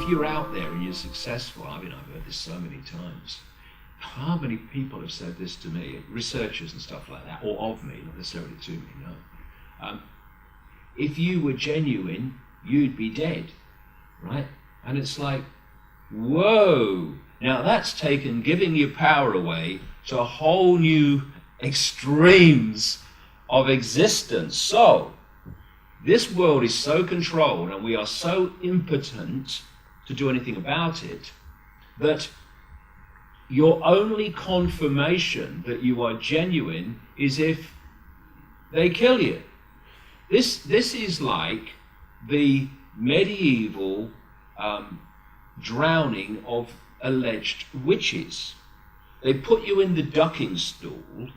you're out there and you're successful, I mean, I've heard this so many times. How many people have said this to me, researchers and stuff like that, or of me, not necessarily to me, no. If you were genuine, you'd be dead, right? And it's like, whoa. Now that's taken giving your power away to a whole new extremes of existence. So, this world is so controlled and we are so impotent to do anything about it that your only confirmation that you are genuine is if they kill you. This is like the medieval drowning of alleged witches. They put you in the ducking stool,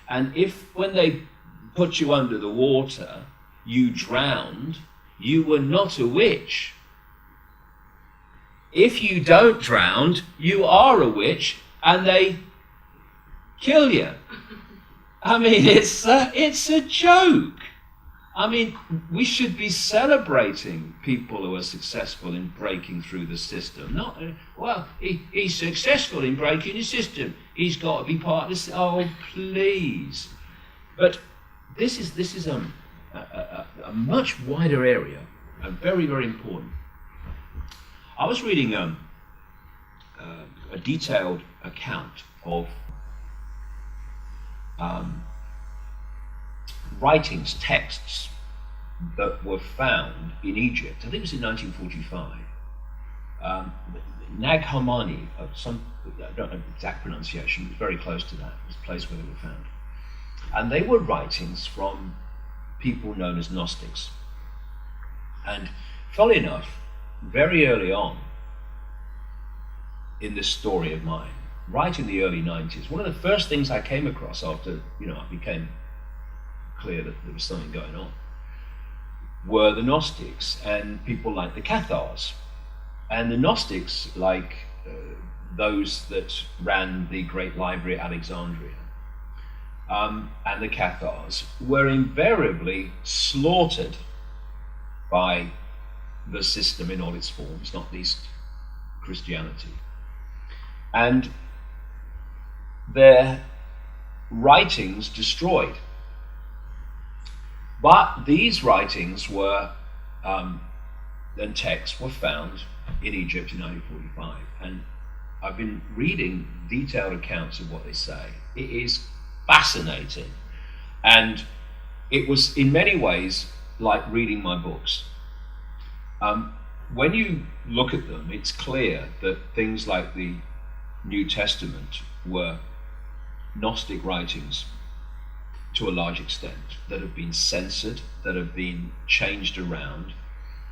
and if when they put you under the water you drowned, you were not a witch. If you don't drown, you are a witch, and they kill you. I mean, it's a joke. I mean, we should be celebrating people who are successful in breaking through the system. Not, well, he's successful in breaking the system. He's got to be part of this. Oh, please. But this is a much wider area, and very, very important. I was reading a detailed account of writings, texts that were found in Egypt. I think it was in 1945. Nag Hammadi, I don't know the exact pronunciation, it was very close to that. It was the place where they were found. And they were writings from people known as Gnostics. And funnily enough, very early on in this story of mine, right in the early 90s, one of the first things I came across after, I became clear that there was something going on, were the Gnostics and people like the Cathars. And the Gnostics, like those that ran the great library at Alexandria, and the Cathars, were invariably slaughtered by the system in all its forms, not least Christianity. And their writings destroyed. But these writings were, and texts were found in Egypt in 1945. And I've been reading detailed accounts of what they say. It is fascinating. And it was in many ways like reading my books. When you look at them, it's clear that things like the New Testament were Gnostic writings to a large extent, that have been censored, that have been changed around,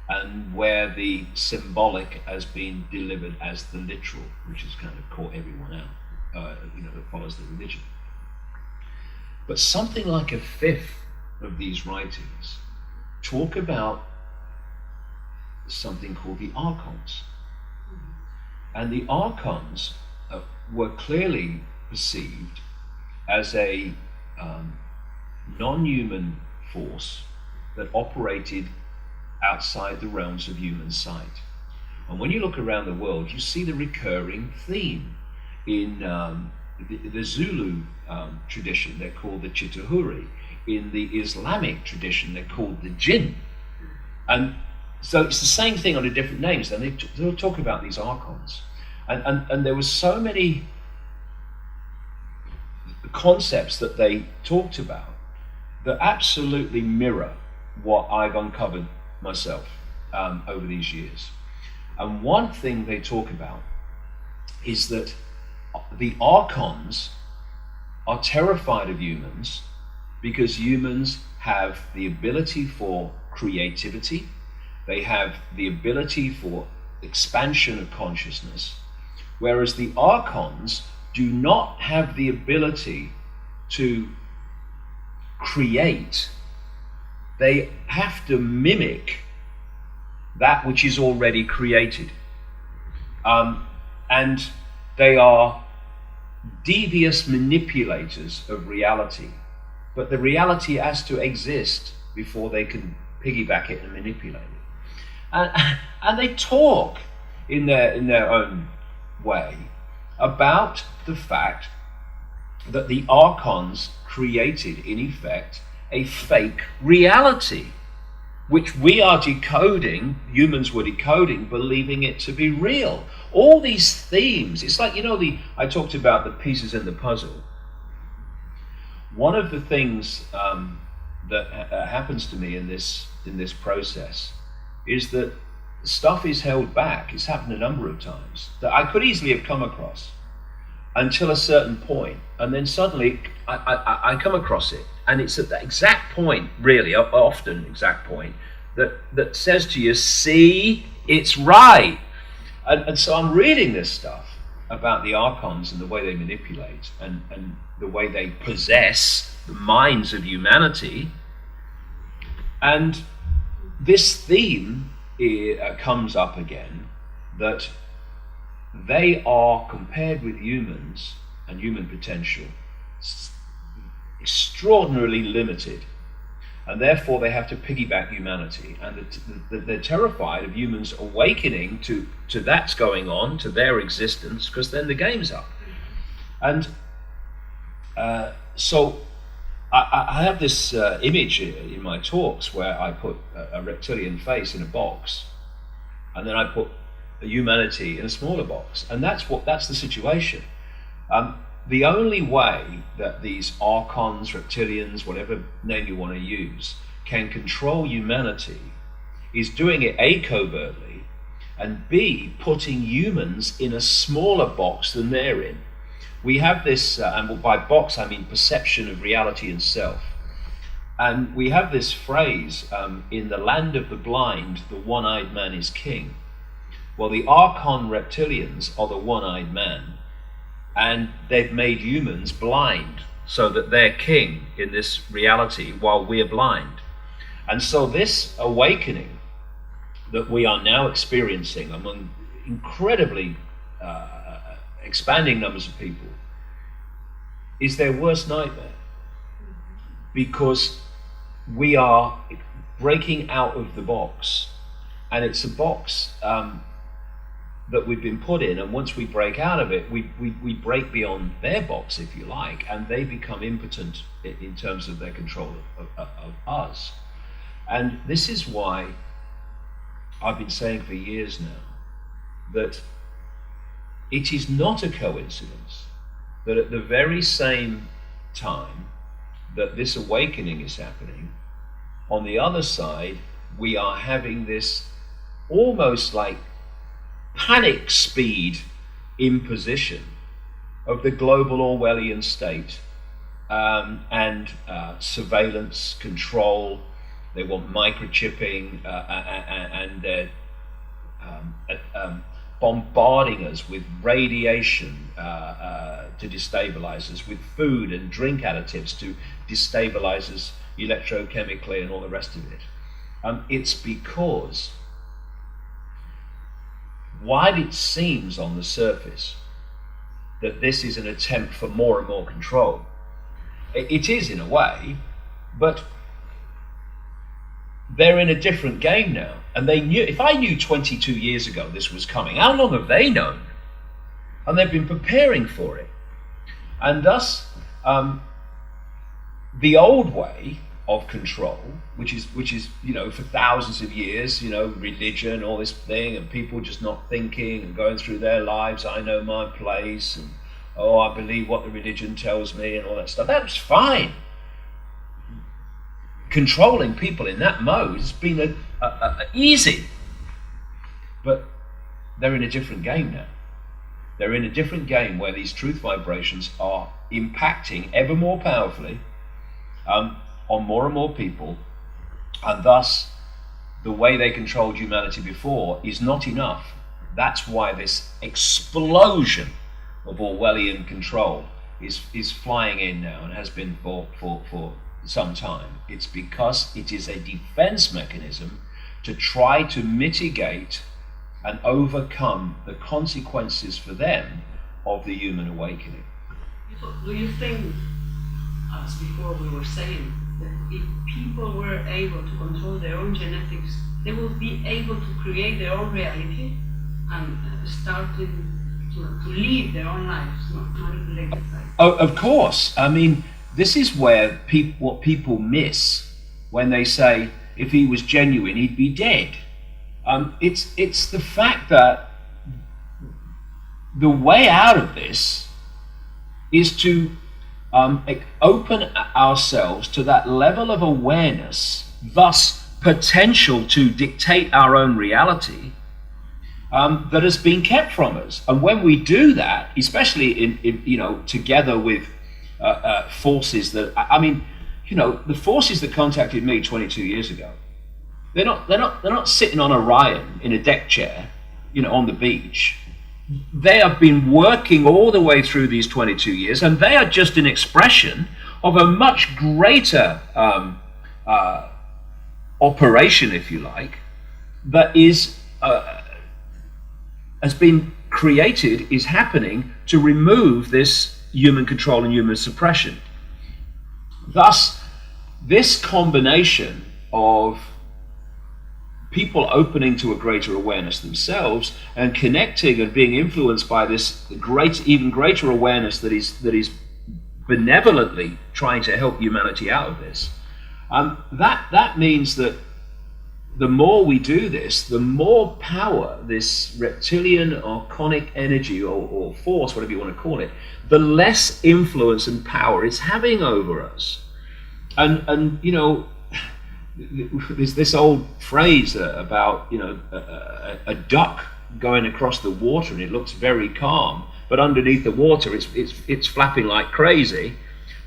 and where the symbolic has been delivered as the literal, which has kind of caught everyone out, that follows the religion. But something like a fifth of these writings talk about something called the archons. And the archons were clearly perceived as a non-human force that operated outside the realms of human sight. And when you look around the world, you see the recurring theme. In the Zulu tradition, they're called the Chitahuri. In the Islamic tradition, they're called the Jinn. And so it's the same thing under different names. And they were talking about these archons. And there were so many concepts that they talked about that absolutely mirror what I've uncovered myself over these years. And one thing they talk about is that the archons are terrified of humans because humans have the ability for creativity, they have the ability for expansion of consciousness, whereas the archons do not have the ability to create. They have to mimic that which is already created. And they are devious manipulators of reality. But the reality has to exist before they can piggyback it and manipulate it. And they talk in their own way about the fact that the archons created, in effect, a fake reality, which we are decoding, humans were decoding, believing it to be real. All these themes, it's like, I talked about the pieces in the puzzle. One of the things that happens to me in this process is that stuff is held back. It's happened a number of times that I could easily have come across until a certain point, and then suddenly I come across it, and it's at that exact point, really, often exact point, that says to you, see, it's right. And so I'm reading this stuff about the archons and the way they manipulate and the way they possess the minds of humanity, and this theme comes up again, that they are, compared with humans and human potential, extraordinarily limited, and therefore they have to piggyback humanity, and they're terrified of humans awakening to that's going on, to their existence, because then the game's up. And so I have this image in my talks where I put a reptilian face in a box, and then I put a humanity in a smaller box, and that's the situation. The only way that these archons, reptilians, whatever name you want to use, can control humanity is doing it A, covertly, and B, putting humans in a smaller box than they're in. We have this, and by box I mean perception of reality and self. And we have this phrase, in the land of the blind, the one-eyed man is king. Well, the archon reptilians are the one-eyed man, and they've made humans blind so that they're king in this reality while we're blind. And so this awakening that we are now experiencing among incredibly expanding numbers of people is their worst nightmare, because we are breaking out of the box, and it's a box that we've been put in, and once we break out of it, we break beyond their box, if you like, and they become impotent in terms of their control of us. And this is why I've been saying for years now that it is not a coincidence that at the very same time that this awakening is happening, on the other side we are having this almost like panic speed imposition of the global Orwellian state, and surveillance, control. They want microchipping, and they're bombarding us with radiation to destabilize us, with food and drink additives to destabilize us electrochemically and all the rest of it. It's because while it seems on the surface that this is an attempt for more and more control, it is in a way, but they're in a different game now. And they knew, if I knew 22 years ago this was coming, how long have they known? And they've been preparing for it. And thus, the old way of control, which is for thousands of years, religion, all this thing, and people just not thinking and going through their lives, I know my place, and I believe what the religion tells me, and all that stuff. That's fine. Controlling people in that mode has been easy, but they're in a different game now. They're in a different game where these truth vibrations are impacting ever more powerfully on more and more people, and thus the way they controlled humanity before is not enough. That's why this explosion of Orwellian control is flying in now, and has been for some time. It's because it is a defense mechanism to try to mitigate and overcome the consequences for them of the human awakening. So do you think, as before we were saying, that if people were able to control their own genetics, they would be able to create their own reality? and starting to live their own lives, not manipulated by. Oh, of course. I mean, this is where what people miss when they say if he was genuine, he'd be dead. It's the fact that the way out of this is to open ourselves to that level of awareness, thus potential to dictate our own reality, that has been kept from us. And when we do that, especially in together with forces that, I mean, the forces that contacted me 22 years ago, they're not sitting on Orion in a deck chair, on the beach. They have been working all the way through these 22 years, and they are just an expression of a much greater operation, if you like, that has been created, is happening to remove this human control and human suppression. Thus, this combination of people opening to a greater awareness themselves and connecting and being influenced by this even greater awareness that is benevolently trying to help humanity out of this, that means that the more we do this, the more power this reptilian or conic energy or force, whatever you want to call it, the less influence and power it's having over us. And there's this old phrase about a duck going across the water and it looks very calm, but underneath the water it's flapping like crazy.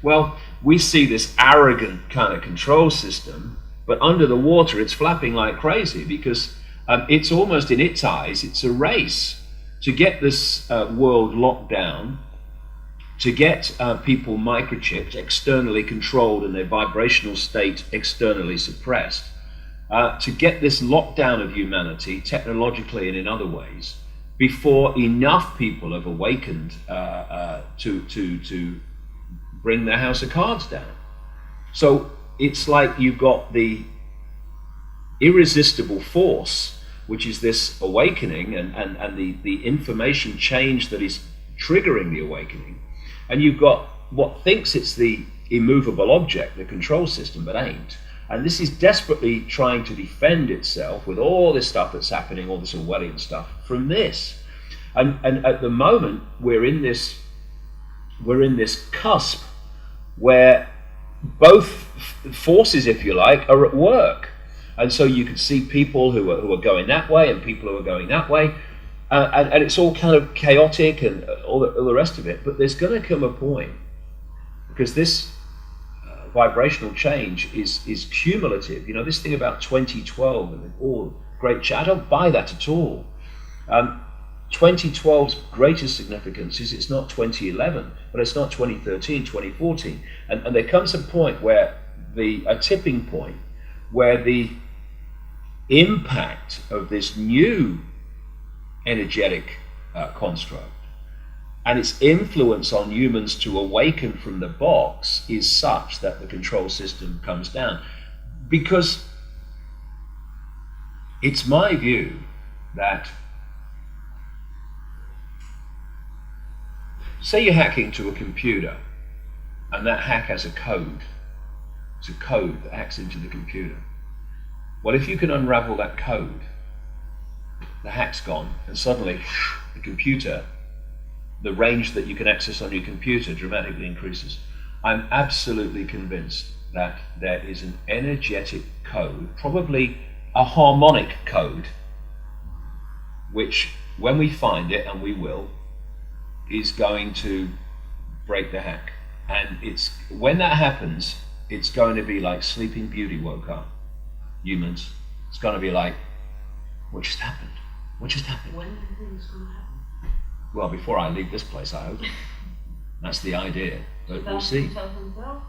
Well, we see this arrogant kind of control system, but under the water it's flapping like crazy because it's almost, in its eyes, it's a race to get this world locked down, to get people microchipped, externally controlled, and their vibrational state externally suppressed, to get this lockdown of humanity technologically and in other ways before enough people have awakened to bring their house of cards down. So it's like you've got the irresistible force, which is this awakening and the information change that is triggering the awakening. And you've got what thinks it's the immovable object, the control system, but ain't. And this is desperately trying to defend itself with all this stuff that's happening, all this Orwellian stuff, from this. And at the moment, we're in this cusp where both forces, if you like, are at work. And so you can see people who are going that way and people who are going that way. And it's all kind of chaotic and all the rest of it, but there's going to come a point, because this vibrational change is cumulative. This thing about 2012 and all great chat, I don't buy that at all. 2012's greatest significance is it's not 2011, but it's not 2013, 2014. And there comes a point where a tipping point where the impact of this new energetic construct and its influence on humans to awaken from the box is such that the control system comes down. Because it's my view that, say you're hacking to a computer and that hack has a code. It's a code that hacks into the computer. Well, if you can unravel that code, the hack's gone, and suddenly the computer, the range that you can access on your computer dramatically increases. I'm absolutely convinced that there is an energetic code, probably a harmonic code, which when we find it, and we will, is going to break the hack. And when that happens, it's going to be like Sleeping Beauty woke up. Humans. It's going to be like, what just happened? What just happened? When do you think it's going to happen? Well, before I leave this place, I hope. That's the idea. But we'll see. 2012?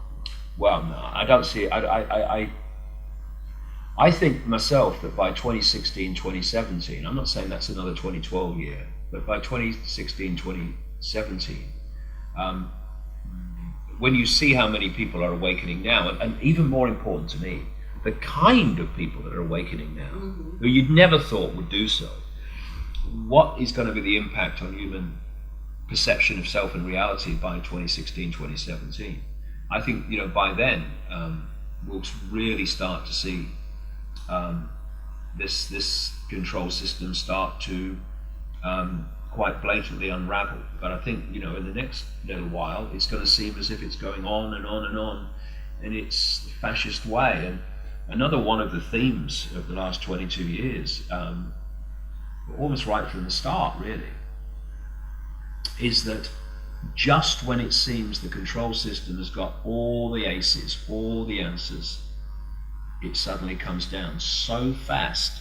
Well, no, I don't see it. I think myself that by 2016, 2017, I'm not saying that's another 2012 year, but by 2016, 2017, when you see how many people are awakening now, and even more important to me, the kind of people that are awakening now, who you'd never thought would do so, what is going to be the impact on human perception of self and reality by 2016, 2017? I think, by then we'll really start to see this control system start to quite blatantly unravel. But I think, in the next little while, it's going to seem as if it's going on and on and on in its fascist way. And another one of the themes of the last 22 years, almost right from the start really, is that just when it seems the control system has got all the aces, all the answers, it suddenly comes down so fast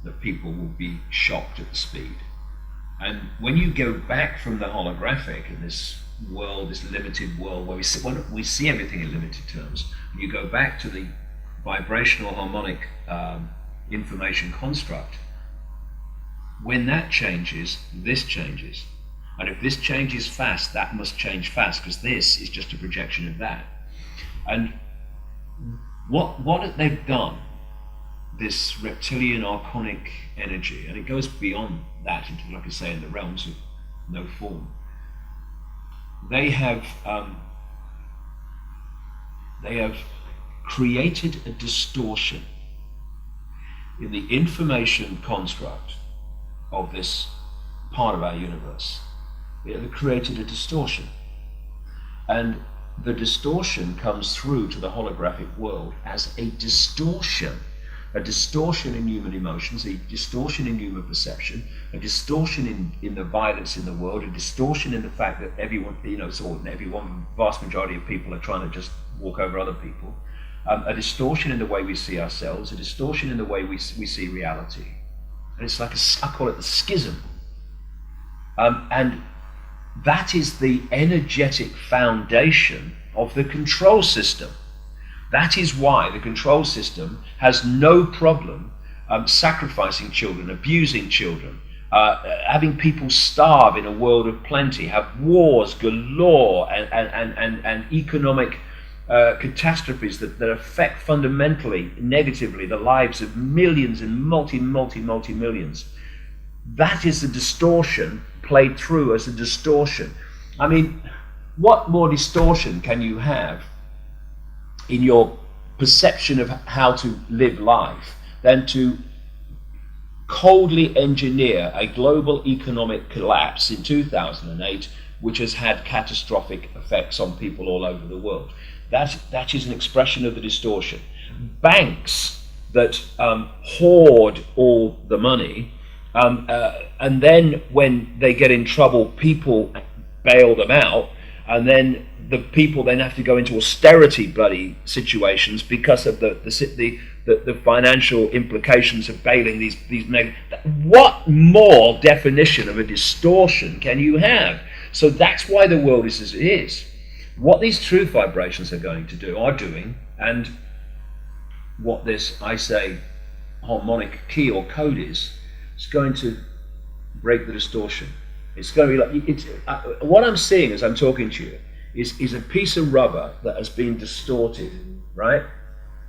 that people will be shocked at the speed. And when you go back from the holographic in this world, this limited world where we see everything in limited terms, and you go back to the vibrational harmonic information construct, when that changes, this changes. And if this changes fast, that must change fast, because this is just a projection of that. And what they've done, this reptilian archonic energy, and it goes beyond that into, like I say, in the realms of no form. They have created a distortion in the information construct of this part of our universe. They have created a distortion, and the distortion comes through to the holographic world as a distortion in human emotions, a distortion in human perception, a distortion in the violence in the world, a distortion in the fact that everyone, vast majority of people are trying to just walk over other people, a distortion in the way we see ourselves, a distortion in the way we see reality. And it's like I call it the schism. And that is the energetic foundation of the control system. That is why the control system has no problem sacrificing children, abusing children, having people starve in a world of plenty, have wars galore, and economic catastrophes that affect fundamentally, negatively, the lives of millions and multi-millions. That is a distortion played through as a distortion. I mean, what more distortion can you have in your perception of how to live life than to coldly engineer a global economic collapse in 2008, which has had catastrophic effects on people all over the world? That is an expression of the distortion. Banks that hoard all the money, and then when they get in trouble, people bail them out, and then the people then have to go into austerity bloody situations because of the financial implications of bailing these what more definition of a distortion can you have? So that's why the world is as it is. What these truth vibrations are doing, and what this, I say, harmonic key or code is, it's going to break the distortion. It's going to be like, what I'm seeing as I'm talking to you is a piece of rubber that has been distorted, right?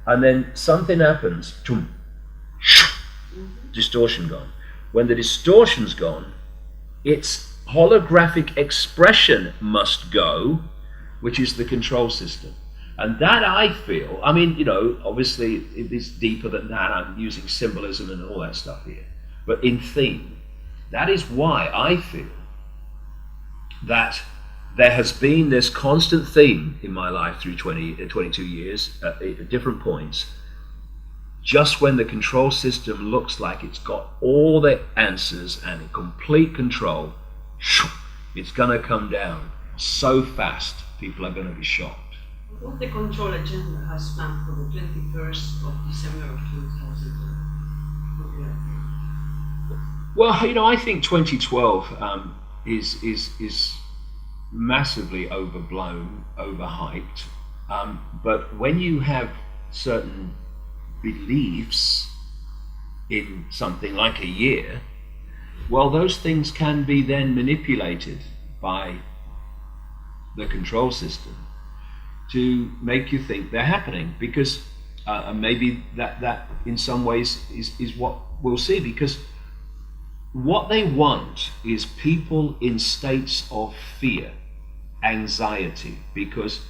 And then something happens, distortion gone. When the distortion's gone, its holographic expression must go, which is the control system. And that, I feel, I mean, obviously it's deeper than that. I'm using symbolism and all that stuff here. But in theme, that is why I feel that there has been this constant theme in my life through 22 years at different points. Just when the control system looks like it's got all the answers and in complete control, it's going to come down so fast, people are going to be shocked. What the control agenda has planned for the 21st of December of 2020? Well, I think 2012 is massively overblown, overhyped. But when you have certain beliefs in something like a year, well, those things can be then manipulated by the control system to make you think they're happening, because maybe that in some ways is what we'll see, because what they want is people in states of fear, anxiety, because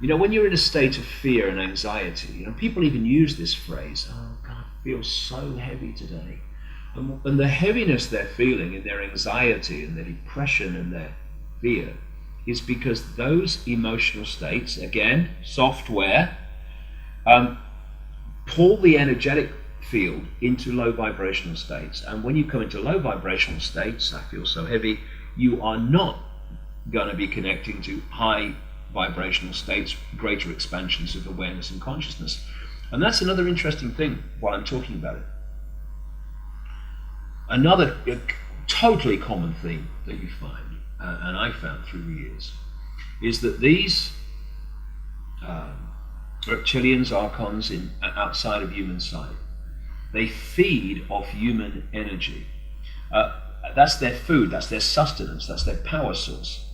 when you're in a state of fear and anxiety, people even use this phrase, oh God, I feel so heavy today. And the heaviness they're feeling in their anxiety and their depression and their fear is because those emotional states, again, software, pull the energetic field into low vibrational states. And when you come into low vibrational states, I feel so heavy, you are not going to be connecting to high vibrational states, greater expansions of awareness and consciousness. And that's another interesting thing while I'm talking about it. Another totally common theme that you find, and I found through the years, is that these reptilians, archons outside of human sight, they feed off human energy. That's their food, that's their sustenance, that's their power source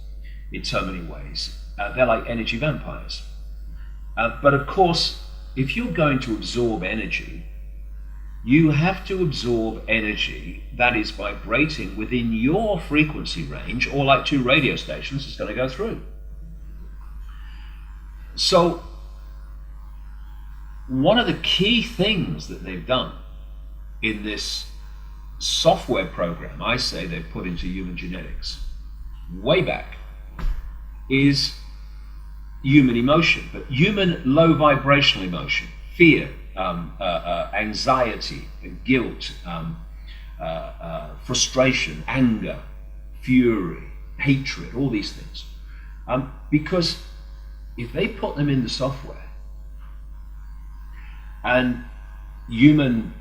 in so many ways. They're like energy vampires. But of course, if you're going to absorb energy, you have to absorb energy that is vibrating within your frequency range, or like 2 radio stations, it's going to go through. So, one of the key things that they've done in this software program, I say they've put into human genetics, way back, is human emotion, but human low vibrational emotion, fear, anxiety, guilt, frustration, anger, fury, hatred, all these things. Because if they put them in the software and human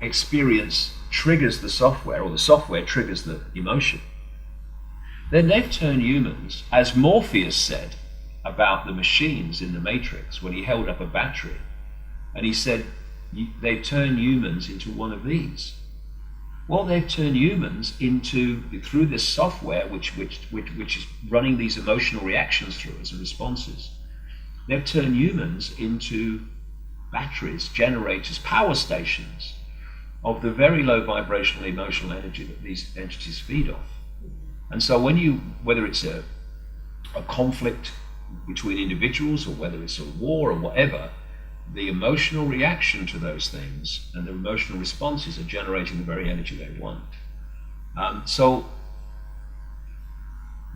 experience triggers the software, or the software triggers the emotion, then they've turned humans, as Morpheus said about the machines in the Matrix when he held up a battery, and he said, they've turned humans into one of these. Well, they've turned humans into, through this software which is running these emotional reactions through as responses, they've turned humans into batteries, generators, power stations of the very low vibrational emotional energy that these entities feed off. And so whether it's a conflict between individuals, or whether it's a war or whatever, the emotional reaction to those things and the emotional responses are generating the very energy they want. So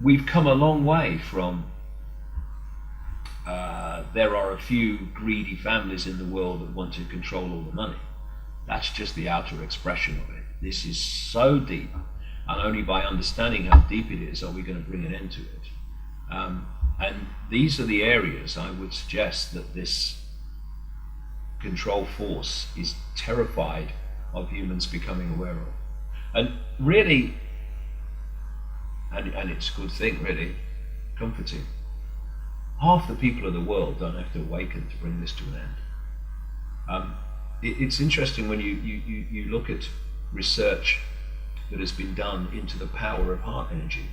we've come a long way from there are a few greedy families in the world that want to control all the money. That's just the outer expression of it. This is so deep, and only by understanding how deep it is are we going to bring an end to it. And these are the areas I would suggest that this control force is terrified of humans becoming aware of. And really, and it's a good thing really, comforting, half the people of the world don't have to awaken to bring this to an end. It's interesting when you look at research that has been done into the power of heart energy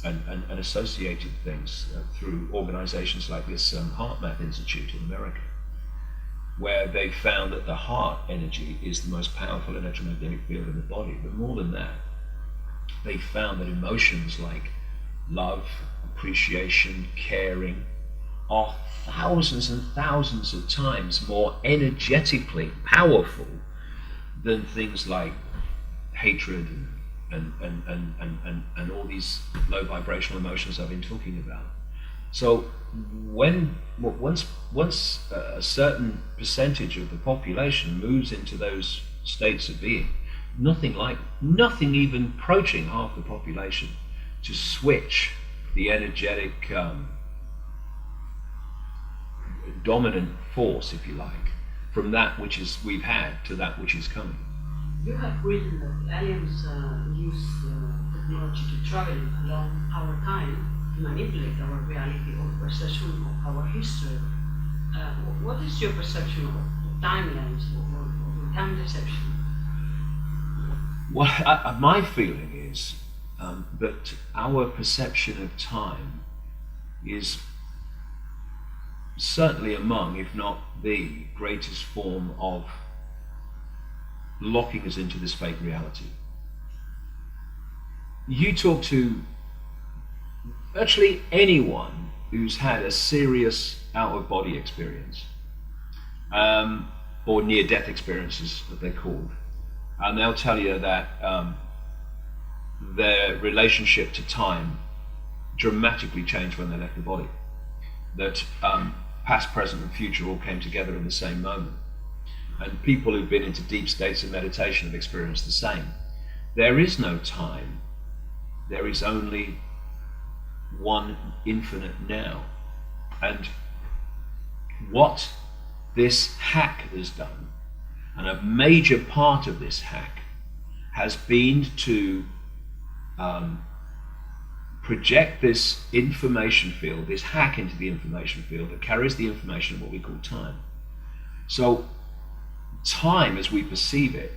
and associated things through organizations like this Heart Math Institute in America, where they found that the heart energy is the most powerful electromagnetic field in the body. But more than that, they found that emotions like love, appreciation, caring are thousands and thousands of times more energetically powerful than things like hatred and all these low vibrational emotions I've been talking about. So once a certain percentage of the population moves into those states of being, nothing even approaching half the population to switch the energetic dominant force, if you like, from that which is we've had to that which is coming. You have written that aliens use technology to travel along our time to manipulate our reality or perception of our history. What is your perception of timelines or time deception? Well, my feeling is that our perception of time is certainly among, if not the greatest form of locking us into this fake reality. you talk to virtually anyone who's had a serious out-of-body experience, or near-death experiences, that they're called, and they'll tell you that their relationship to time dramatically changed when they left the body. That past, present, and future all came together in the same moment. And people who've been into deep states of meditation have experienced the same. There is no time. There is only one infinite now. And what this hack has done, and a major part of this hack, has been to project this information field, this hack into the information field that carries the information of what we call time. So time, as we perceive it,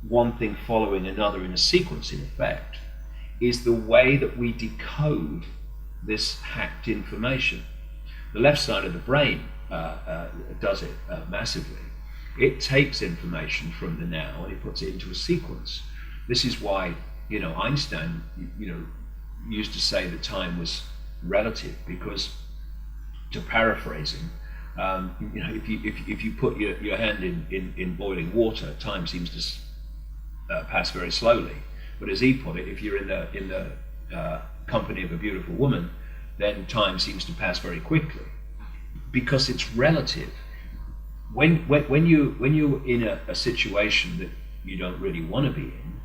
one thing following another in a sequence, in effect, is the way that we decode this hacked information. The left side of the brain does it massively. It takes information from the now and it puts it into a sequence. This is why, Einstein, used to say that time was relative, because, to paraphrase him, if you put your hand in boiling water, time seems to pass very slowly. But as he put it, if you're in the company of a beautiful woman, then time seems to pass very quickly, because it's relative. When you're in a situation that you don't really want to be in,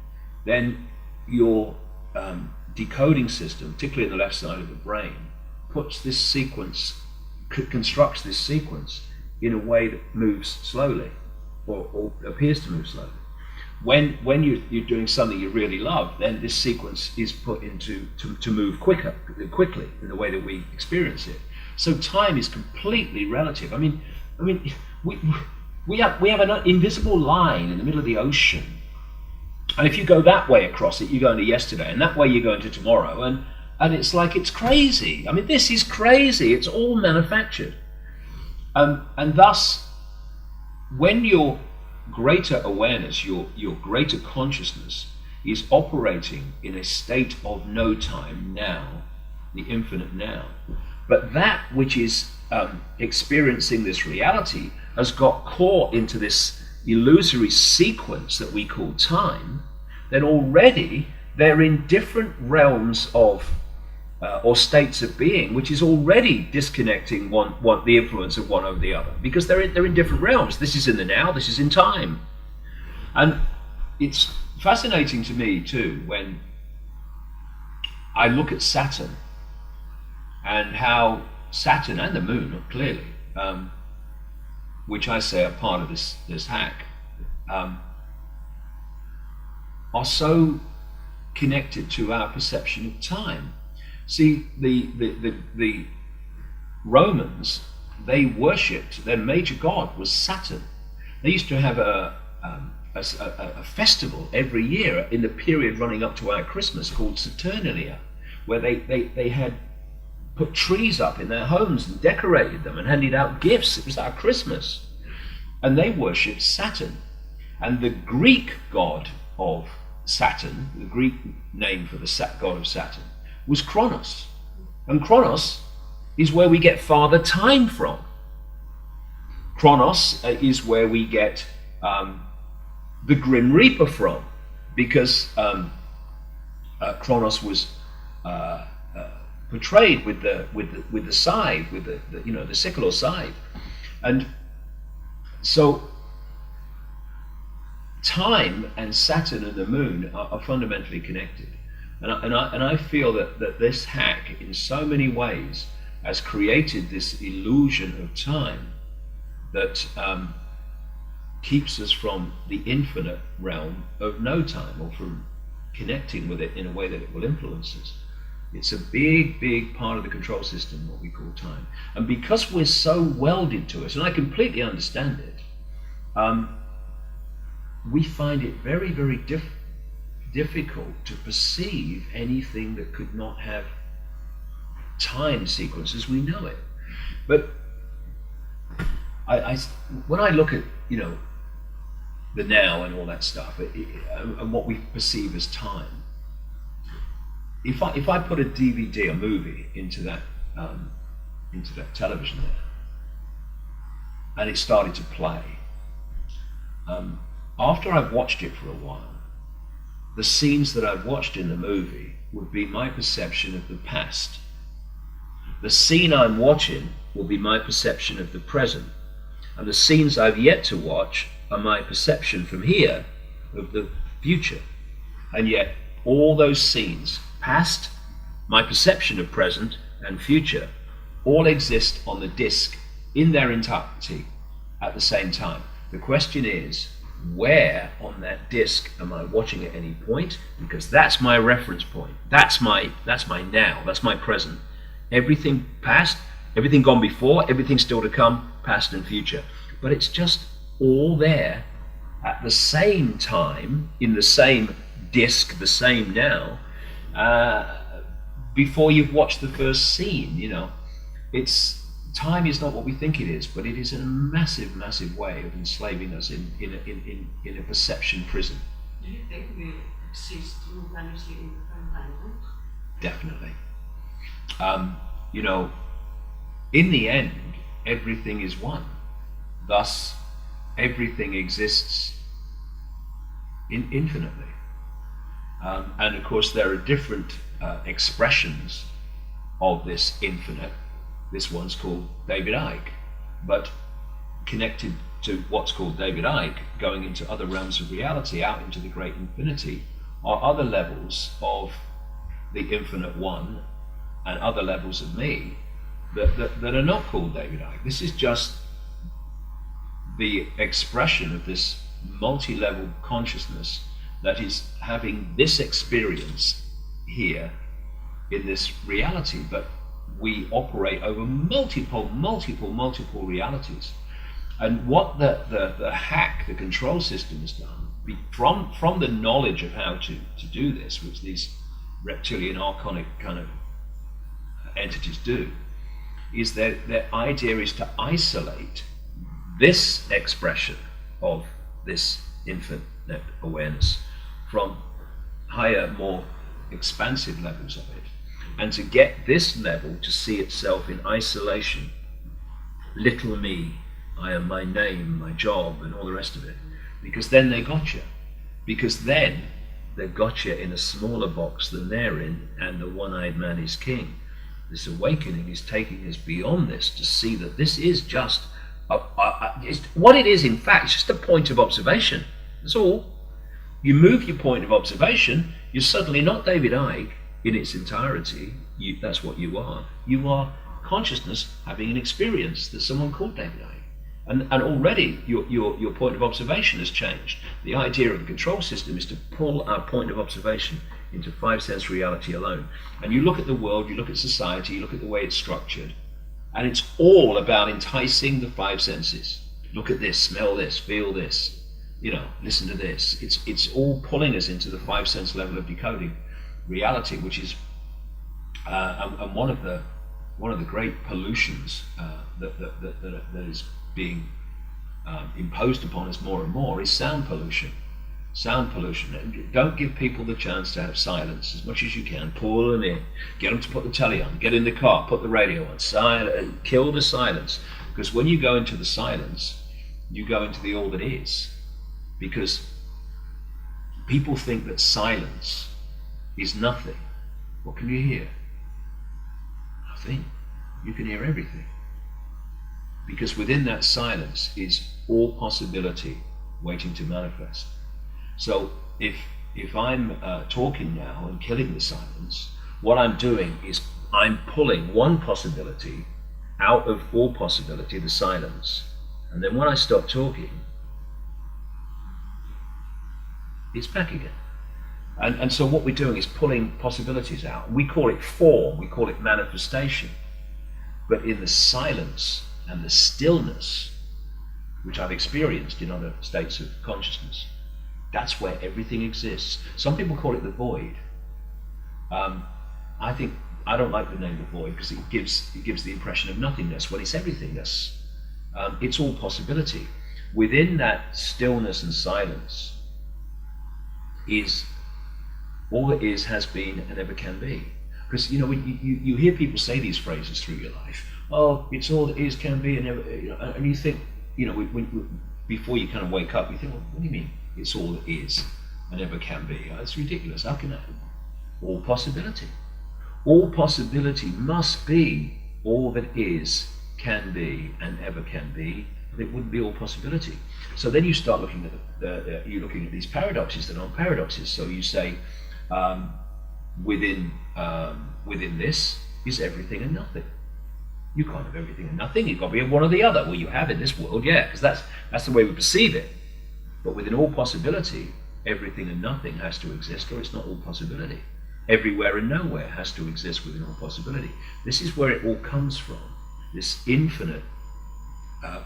then your decoding system, particularly in the left side of the brain, puts this sequence, constructs this sequence in a way that moves slowly, or appears to move slowly. When you're doing something you really love, then this sequence is put into to move quickly in the way that we experience it. So time is completely relative. I mean, we have an invisible line in the middle of the ocean. And if you go that way across it, you go into yesterday, and that way you go into tomorrow, and it's like, it's crazy. I mean, this is crazy. It's all manufactured. And thus, when your greater awareness, your greater consciousness is operating in a state of no time now, the infinite now, but that which is experiencing this reality has got caught into this illusory sequence that we call time, then already they're in different realms of or states of being, which is already disconnecting the influence of one over the other, because they're in different realms. This is in the now, this is in time. And it's fascinating to me too when I look at Saturn, and how Saturn and the moon, clearly, which I say are part of this hack, are so connected to our perception of time. See, the Romans, they worshipped, their major god was Saturn. They used to have a festival every year in the period running up to our Christmas called Saturnalia, where they had put trees up in their homes and decorated them and handed out gifts. It was our Christmas. And they worshipped Saturn. And the Greek god of Saturn, the Greek name for the god of Saturn, was Kronos. And Kronos is where we get Father Time from. Kronos is where we get the Grim Reaper from, because Kronos was portrayed with the scythe, with the sickle or scythe, and so time and Saturn and the moon are fundamentally connected, and I feel that this hack in so many ways has created this illusion of time that keeps us from the infinite realm of no time, or from connecting with it in a way that it will influence us. It's a big part of the control system, what we call time. And because we're so welded to it, and I completely understand it, we find it very difficult to perceive anything that could not have time sequence as we know it. But when I look at the now and all that stuff, and what we perceive as time, if I put a DVD, a movie, into that television there, and it started to play, after I've watched it for a while, the scenes that I've watched in the movie would be my perception of the past. The scene I'm watching will be my perception of the present, and the scenes I've yet to watch are my perception from here of the future. And yet all those scenes, past, my perception of present, and future, all exist on the disc in their entirety at the same time. The question is, where on that disc am I watching at any point? Because that's my reference point. That's my now. That's my present. Everything past, everything gone before, everything still to come, past and future. But it's just all there at the same time, in the same disc, the same now, before you've watched the first scene. You know, time is not what we think it is, but it is in a massive, massive way of enslaving us in a perception prison. Do you think we exist simultaneously in different time zones? Definitely. You know, in the end, everything is one. Thus, everything exists infinitely. And of course, there are different expressions of this infinite. This one's called David Icke, but connected to what's called David Icke, going into other realms of reality, out into the great infinity, are other levels of the infinite one and other levels of me that are not called David Icke. This is just the expression of this multi-level consciousness that is having this experience here in this reality, but we operate over multiple realities. And what the hack, the control system has done, from the knowledge of how to do this, which these reptilian archonic kind of entities do, is that their idea is to isolate this expression of this infinite awareness from higher, more expansive levels of it, and to get this level to see itself in isolation. Little me, I am my name, my job, and all the rest of it. Because then they got you. Because then they've got you in a smaller box than they're in, and the one-eyed man is king. This awakening is taking us beyond this to see that this is just what it is. In fact, it's just a point of observation. That's all. You move your point of observation, you're suddenly not David Icke in its entirety. That's what you are. You are consciousness having an experience that someone called David Icke. And already your point of observation has changed. The idea of the control system is to pull our point of observation into five-sense reality alone. And you look at the world, you look at society, you look at the way it's structured, and it's all about enticing the five senses. Look at this, smell this, feel this, you know, listen to this. It's all pulling us into the five-sense level of decoding reality, which is and one of the great pollutions that is being imposed upon us more and more is sound pollution. Sound pollution. Don't give people the chance to have silence as much as you can. Pull them in. Get them to put the telly on. Get in the car. Put the radio on. Kill the silence. Because when you go into the silence, you go into the all that is. Because people think that silence is nothing. What can you hear? Nothing. You can hear everything. Because within that silence is all possibility waiting to manifest. So if I'm talking now and killing the silence, what I'm doing is I'm pulling one possibility out of all possibility, the silence. And then when I stop talking, it's back again. And so what we're doing is pulling possibilities out. We call it form, we call it manifestation. But in the silence and the stillness, which I've experienced in other states of consciousness, that's where everything exists. Some people call it the void. I don't like the name the void because it gives the impression of nothingness when it's everythingness. It's all possibility. Within that stillness and silence is All that is, has been, and ever can be. Because when you hear people say these phrases through your life, oh, it's all that is, can be, and ever, and you think, before you kind of wake up, you think, well, what do you mean? It's all that is and ever can be. It's ridiculous. How can that? All possibility. All possibility must be all that is, can be, and ever can be. It wouldn't be all possibility. So then you start looking at you're looking at these paradoxes that aren't paradoxes. So you say, within this is everything and nothing. You can't have everything and nothing. You've got to be one or the other. Well, you have in this world, yeah, because that's the way we perceive it. But within all possibility, everything and nothing has to exist, or it's not all possibility. Everywhere and nowhere has to exist within all possibility. This is where it all comes from. This infinite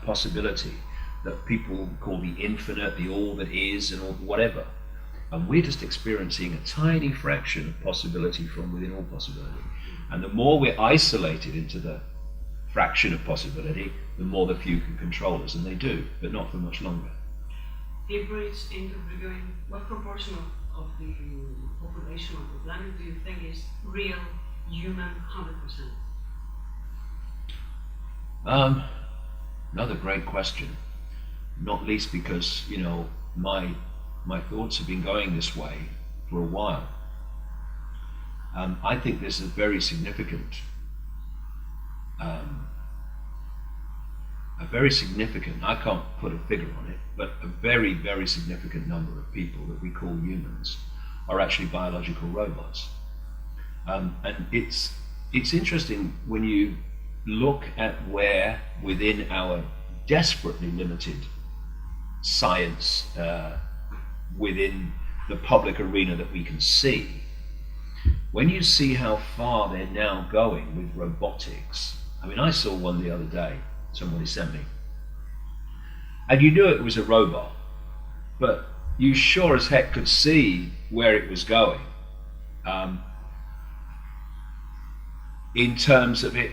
possibility that people call the infinite, the all that is, and all whatever. And we're just experiencing a tiny fraction of possibility from within all possibility. And the more we're isolated into the fraction of possibility, the more the few can control us, and they do, but not for much longer. Deeper into reviewing, what proportion of the population of the planet do you think is real human 100%? Another great question, not least because my thoughts have been going this way for a while. I think there's a very significant, I can't put a figure on it, but a very, very significant number of people that we call humans are actually biological robots. And it's interesting when you look at where within our desperately limited science, within the public arena that we can see, when you see how far they're now going with robotics. I mean, I saw one the other day, somebody sent me, and you knew it was a robot, but you sure as heck could see where it was going, in terms of it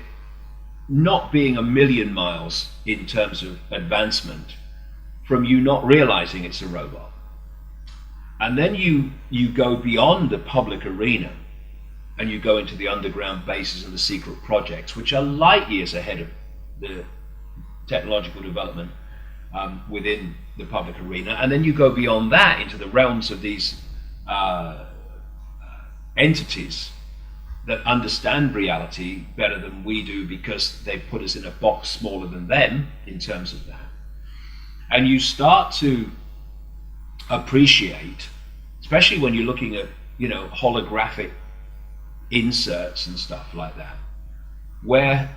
not being a million miles in terms of advancement from you not realizing it's a robot. And then you go beyond the public arena and you go into the underground bases and the secret projects, which are light years ahead of the technological development within the public arena. And then you go beyond that into the realms of these entities that understand reality better than we do because they put us in a box smaller than them in terms of that. And you start to appreciate, especially when you're looking at holographic inserts and stuff like that, where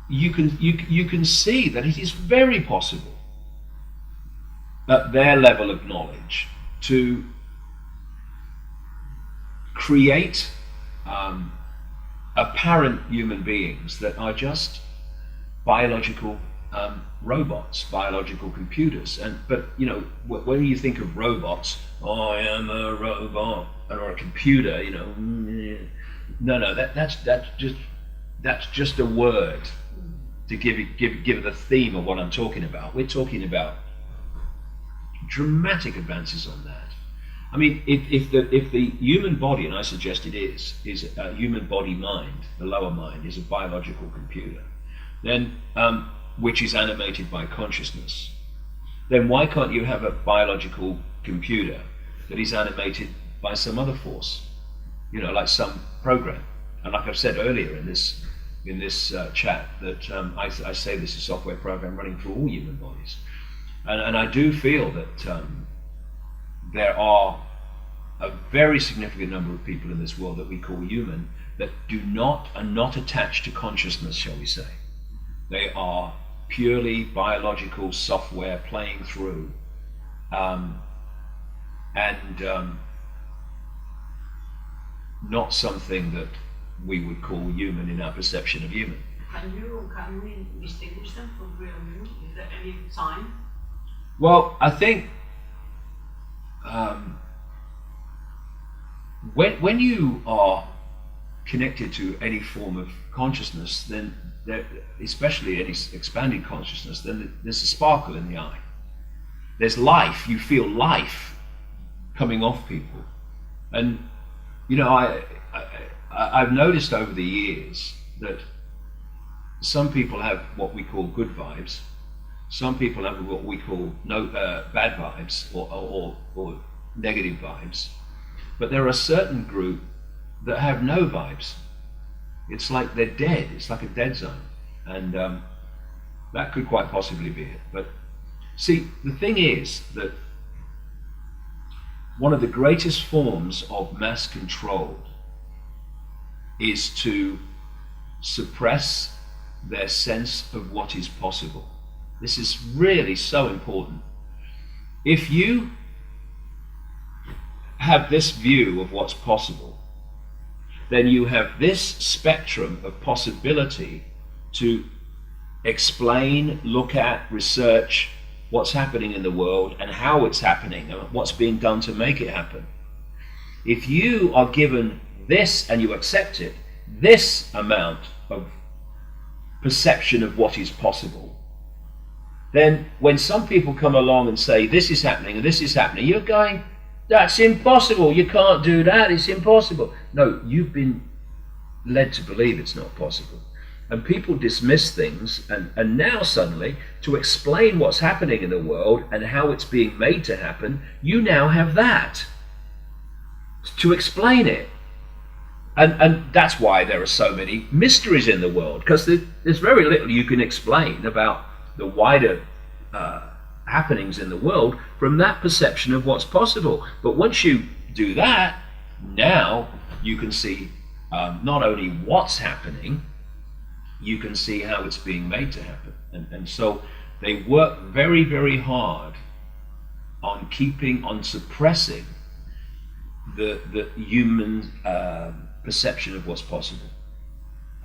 you can see that it is very possible at their level of knowledge to create apparent human beings that are just biological robots, biological computers. But when you think of robots, oh, I am a robot or a computer, no, that's just a word to give the theme of what I'm talking about. We're talking about dramatic advances on that. I mean, if the human body, and I suggest it is a human body mind, the lower mind is a biological computer, then which is animated by consciousness, then why can't you have a biological computer that is animated by some other force, like some program? And like I've said earlier in this chat, that I say this is a software program running through all human bodies, and I do feel that there are a very significant number of people in this world that we call human that are not attached to consciousness, shall we say. They are purely biological software playing through, and not something that we would call human in our perception of human. Can we distinguish them from real human? Is there any sign? Well, I think when you are connected to any form of consciousness, then especially any expanding consciousness, then there's a sparkle in the eye. There's life. You feel life coming off people. And you know, I've noticed over the years that some people have what we call good vibes, some people have what we call bad vibes or negative vibes, but there are a certain group that have no vibes. It's like they're dead. It's like a dead zone, and that could quite possibly be it. But see, the thing is that one of the greatest forms of mass control is to suppress their sense of what is possible. This is really so important. If you have this view of what's possible, then you have this spectrum of possibility to explain, look at, research what's happening in the world and how it's happening and what's being done to make it happen. If you are given this and you accept it, this amount of perception of what is possible, then when some people come along and say this is happening and this is happening, you're going, that's impossible, you can't do that, it's impossible. No, you've been led to believe it's not possible. And people dismiss things, and now suddenly, to explain what's happening in the world and how it's being made to happen, you now have that to explain it. And that's why there are so many mysteries in the world, because there's very little you can explain about the wider happenings in the world from that perception of what's possible. But once you do that, now you can see not only what's happening, you can see how it's being made to happen. And so they work very, very hard on suppressing the human perception of what's possible.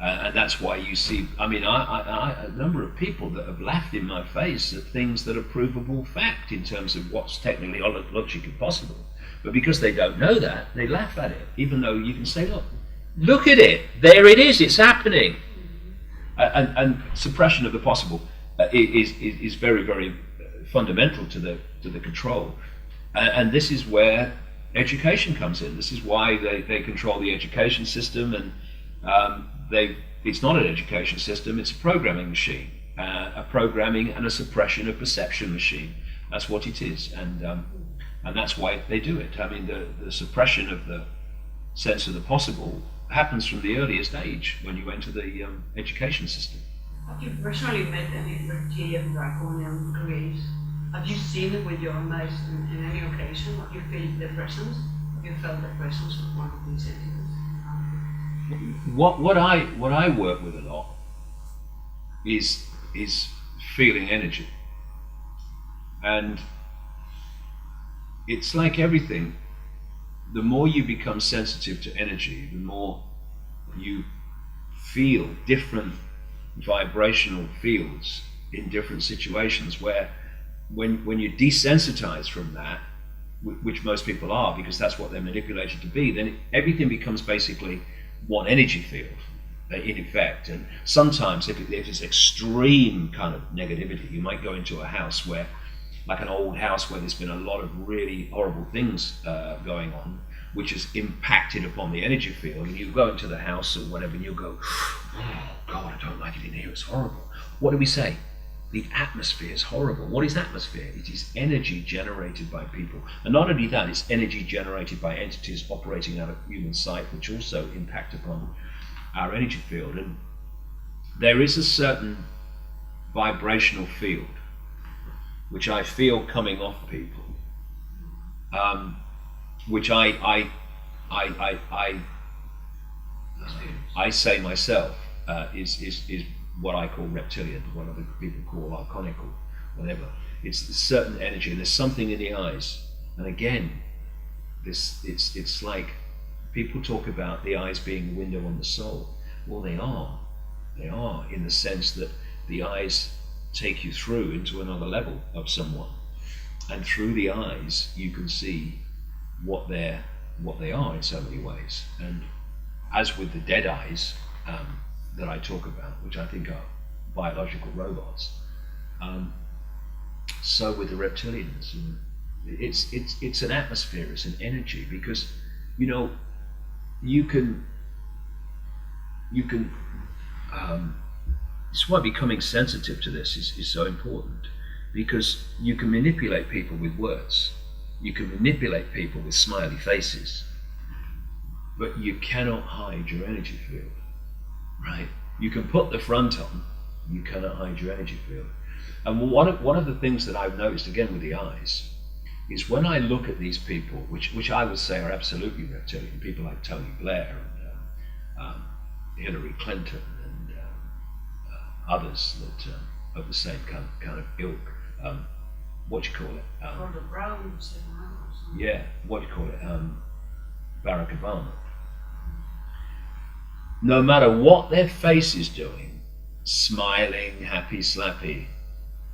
And that's why you see, I mean, a number of people that have laughed in my face at things that are provable fact in terms of what's technically logically possible. But because they don't know that, they laugh at it, even though you can say, look at it, there it is, it's happening. And suppression of the possible is very, very fundamental to the control. And this is where education comes in. This is why they control the education system, and it's not an education system, it's a programming machine, a programming and a suppression of perception machine. That's what it is, and that's why they do it. I mean, the suppression of the sense of the possible happens from the earliest age when you enter the education system. Have you personally met any reptilian, draconian creators? Have you seen it with your own eyes in any occasion? Have you felt the presence? Have you felt the presence of one of these entities? What I work with a lot is feeling energy, and it's like everything. The more you become sensitive to energy, the more you feel different vibrational fields in different situations, where when you're desensitized from that, which most people are because that's what they're manipulated to be, then everything becomes basically one energy field in effect. And sometimes if it's extreme kind of negativity, you might go into a house where, like an old house where there's been a lot of really horrible things going on, which has impacted upon the energy field, and you go into the house or whatever and you go, oh God, I don't like it in here, it's horrible. What do we say? The atmosphere is horrible. What is atmosphere? It is energy generated by people. And not only that, it's energy generated by entities operating out of human sight, which also impact upon our energy field. And there is a certain vibrational field which I feel coming off people, which I say myself is what I call reptilian, what other people call archonic or whatever. It's a certain energy, and there's something in the eyes. And again, it's like people talk about the eyes being the window on the soul. Well, they are in the sense that the eyes take you through into another level of someone, and through the eyes you can see what they are in so many ways. And as with the dead eyes that I talk about, which I think are biological robots, so with the reptilians, it's an atmosphere, it's an energy, because you know, you can it's why becoming sensitive to this is so important, because you can manipulate people with words, you can manipulate people with smiley faces, but you cannot hide your energy field, right? You can put the front on, you cannot hide your energy field. And one of the things that I've noticed, again with the eyes, is when I look at these people, which I would say are absolutely reptilian, people like Tony Blair and Hillary Clinton and others that of the same kind of ilk. What do you call it? Gordon Brown, yeah, what do you call it? Barack Obama. No matter what their face is doing, smiling, happy, slappy,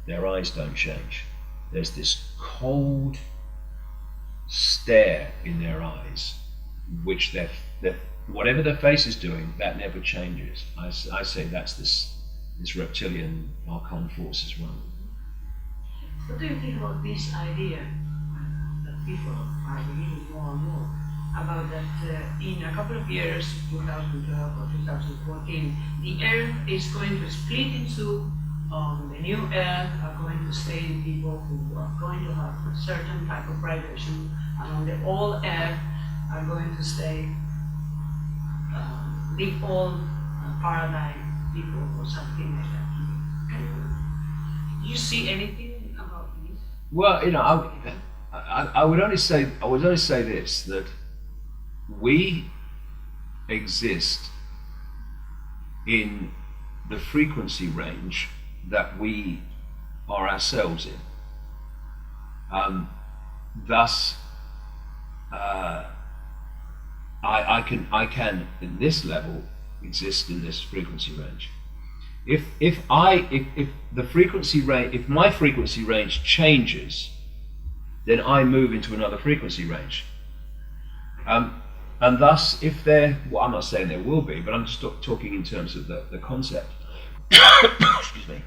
their eyes don't change. There's this cold stare in their eyes, which they're whatever their face is doing, that never changes. I say that's this reptilian archon force as well. What do you think about this idea that people are beginning more and more about that in a couple of years, 2012 or 2014, the Earth is going to split in two. The new Earth are going to stay in people who are going to have a certain type of vibration, and on the old Earth are going to stay the old paradigm people or something like that. Do you see anything about this? Well, you know, I would only say this, that we exist in the frequency range that we are ourselves in. Thus, I can in this level exist in this frequency range. If the frequency range, if my frequency range changes, then I move into another frequency range. And thus, if there, well, I'm not saying there will be, but I'm just talking in terms of the concept. Excuse me.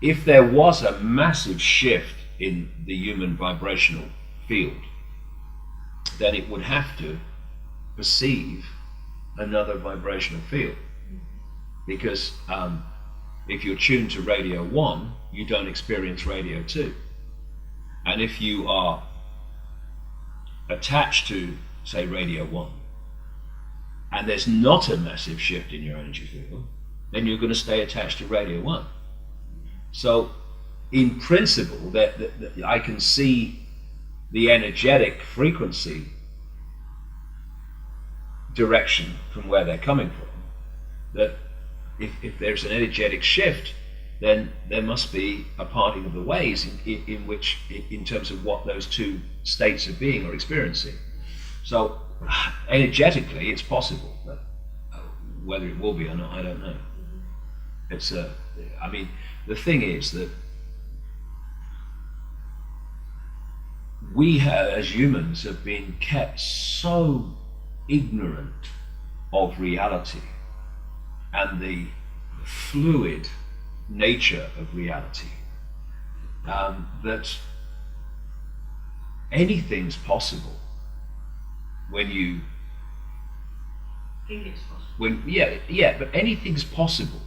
If there was a massive shift in the human vibrational field, then it would have to perceive another vibrational field. Because if you're tuned to radio 1, you don't experience radio 2. And if you are attached to, say, radio 1, and there's not a massive shift in your energy field, then you're going to stay attached to radio 1. So, in principle, that I can see the energetic frequency direction from where they're coming from. That if there's an energetic shift, then there must be a parting of the ways in which, in terms of what those two states of being are experiencing. So, energetically, it's possible, but whether it will be or not, I don't know. It's I mean, the thing is that we as humans have been kept so ignorant of reality and the fluid nature of reality that anything's possible when you think it's possible. But anything's possible.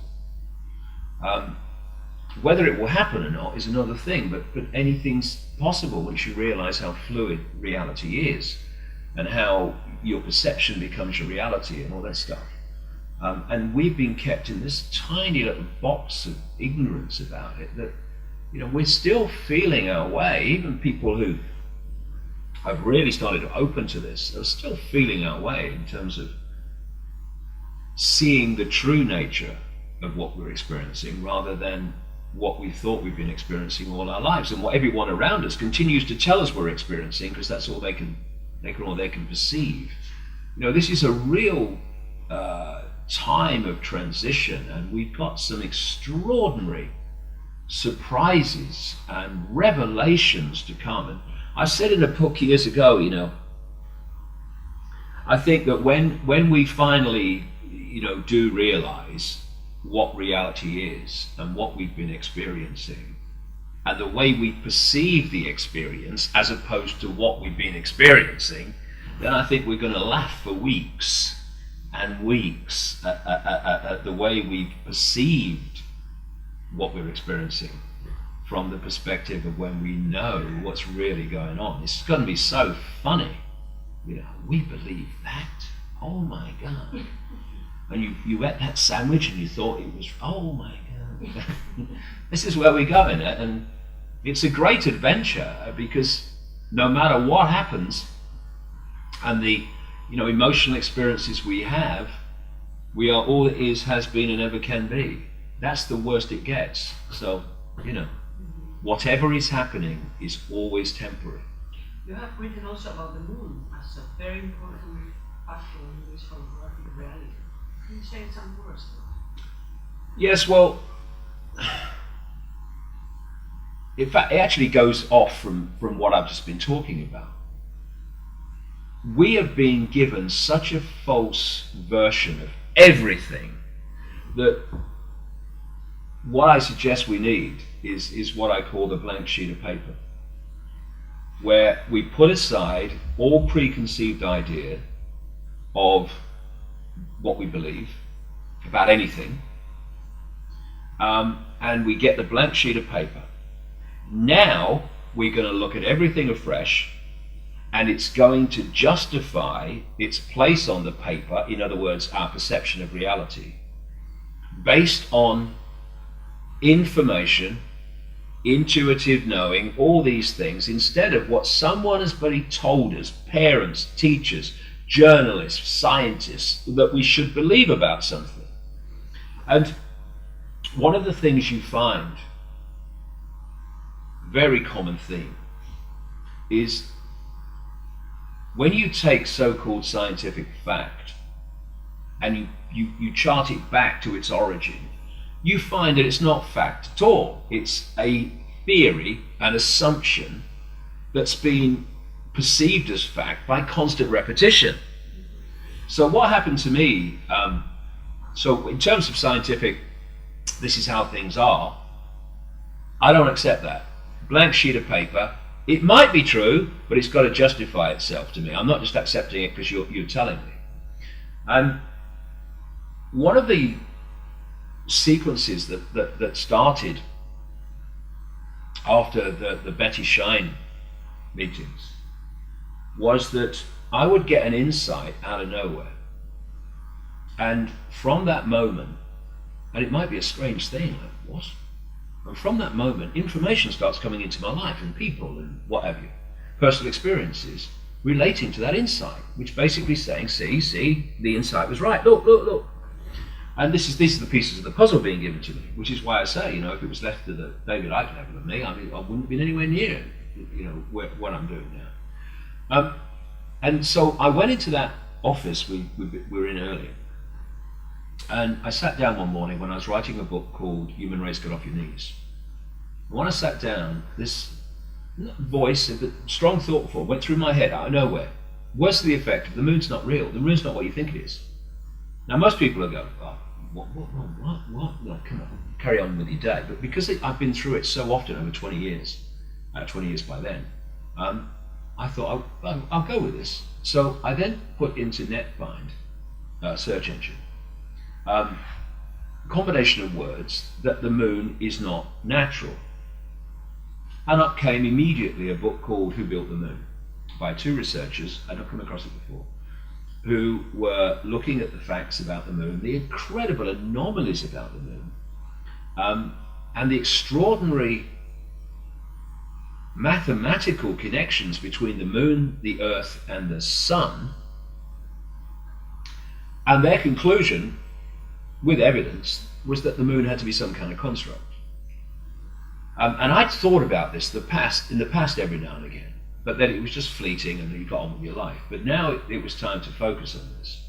Whether it will happen or not is another thing, but anything's possible once you realize how fluid reality is and how your perception becomes your reality and all that stuff. And we've been kept in this tiny little box of ignorance about it that, you know, we're still feeling our way. Even people who have really started to open to this are still feeling our way in terms of seeing the true nature of what we're experiencing rather than what we thought we've been experiencing all our lives, and what everyone around us continues to tell us we're experiencing, because that's all they can perceive. You know, this is a real time of transition, and we've got some extraordinary surprises and revelations to come. And I said in a book years ago, you know, I think that when we finally, you know, do realize what reality is and what we've been experiencing and the way we perceive the experience as opposed to what we've been experiencing, then I think we're going to laugh for weeks and weeks at the way we've perceived what we're experiencing from the perspective of when we know what's really going on. It's going to be so funny. You know, we believe that. Oh my God. And you ate that sandwich and you thought it was, oh my God. This is where we're going. And it's a great adventure because no matter what happens and the emotional experiences we have, we are all it is, has been, and ever can be. That's the worst it gets. So, whatever is happening is always temporary. You have written also about the moon as a very important factor in this holographic reality. Can you say some words? Yes, well, in fact, it actually goes off from what I've just been talking about. We have been given such a false version of everything that what I suggest we need is what I call the blank sheet of paper, where we put aside all preconceived idea of what we believe about anything, and we get the blank sheet of paper. Now we're going to look at everything afresh, and it's going to justify its place on the paper, in other words, our perception of reality, based on information, intuitive knowing, all these things, instead of what someone has already told us, parents, teachers, journalists, scientists, that we should believe about something. And one of the things you find, very common theme, is when you take so-called scientific fact and you chart it back to its origin, you find that it's not fact at all. It's a theory, an assumption that's been perceived as fact by constant repetition. So what happened to me, so in terms of scientific, this is how things are, I don't accept that. Blank sheet of paper, it might be true, but it's got to justify itself to me. I'm not just accepting it because you're telling me. And one of the sequences that started after the Betty Shine meetings was that I would get an insight out of nowhere, and from that moment, and it might be a strange thing, like what? And from that moment, information starts coming into my life, and people and what have you, personal experiences relating to that insight, which basically saying, see, the insight was right. Look. And these are the pieces of the puzzle being given to me, which is why I say, if it was left to the David Icke level of me, I wouldn't have been anywhere near, what I'm doing now. And so I went into that office we were in earlier, and I sat down one morning when I was writing a book called Human Race, Get Off Your Knees. And when I sat down, this voice, a strong thought form, went through my head out of nowhere. Words to the effect of, the moon's not real, the moon's not what you think it is. Now most people are going, oh, what? No, come on, carry on with your day. But because I've been through it so often over 20 years, 20 years by then, I thought I'll go with this. So I then put into NetFind, search engine, combination of words that the moon is not natural. And up came immediately a book called Who Built the Moon by two researchers, I'd not come across it before, who were looking at the facts about the moon, the incredible anomalies about the moon, and the extraordinary mathematical connections between the moon, the earth, and the sun. And their conclusion, with evidence, was that the moon had to be some kind of construct. And I'd thought about this in the past every now and again, but then it was just fleeting and you got on with your life. But now it was time to focus on this.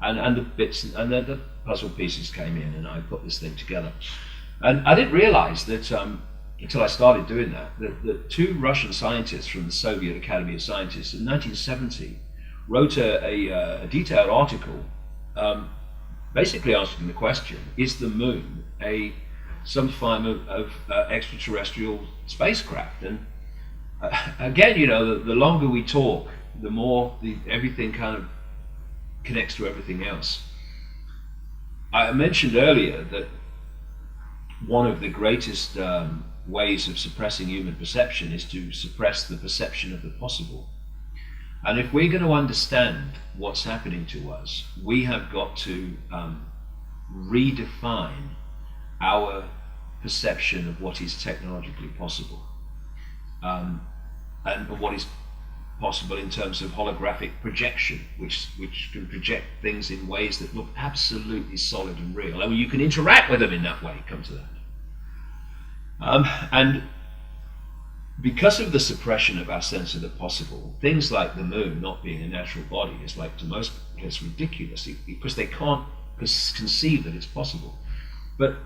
And the bits and the puzzle pieces came in, and I put this thing together. And I didn't realize that until I started doing that two Russian scientists from the Soviet Academy of Scientists in 1970 wrote a detailed article basically asking the question, is the moon some form of extraterrestrial spacecraft? And again, the longer we talk the more everything kind of connects to everything else. I mentioned earlier that one of the greatest ways of suppressing human perception is to suppress the perception of the possible. And if we're going to understand what's happening to us, we have got to redefine our perception of what is technologically possible, and what is possible in terms of holographic projection, which can project things in ways that look absolutely solid and real. I mean, you can interact with them in that way, come to that. And because of the suppression of our sense of the possible, things like the moon not being a natural body is, like, to most people, it's ridiculous, because they can't conceive that it's possible. But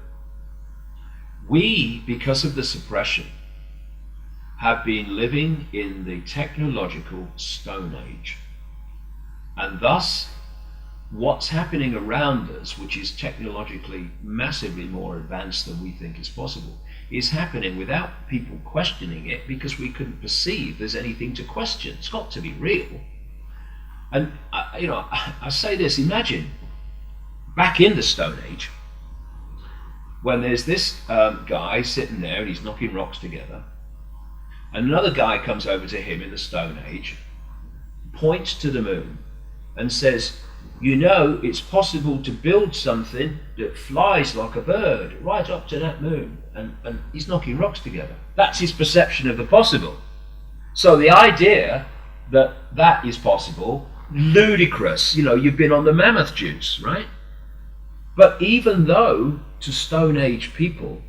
we, because of the suppression, have been living in the technological Stone Age. And thus, what's happening around us, which is technologically massively more advanced than we think is possible, is happening without people questioning it, because we couldn't perceive there's anything to question. It's got to be real. And I say this, imagine back in the Stone Age, when there's this guy sitting there and he's knocking rocks together, and another guy comes over to him in the Stone Age, points to the moon and says, you know, it's possible to build something that flies like a bird right up to that moon, and he's knocking rocks together. That's his perception of the possible. So the idea that that is possible, ludicrous, you've been on the mammoth juice, right? But even though to Stone Age people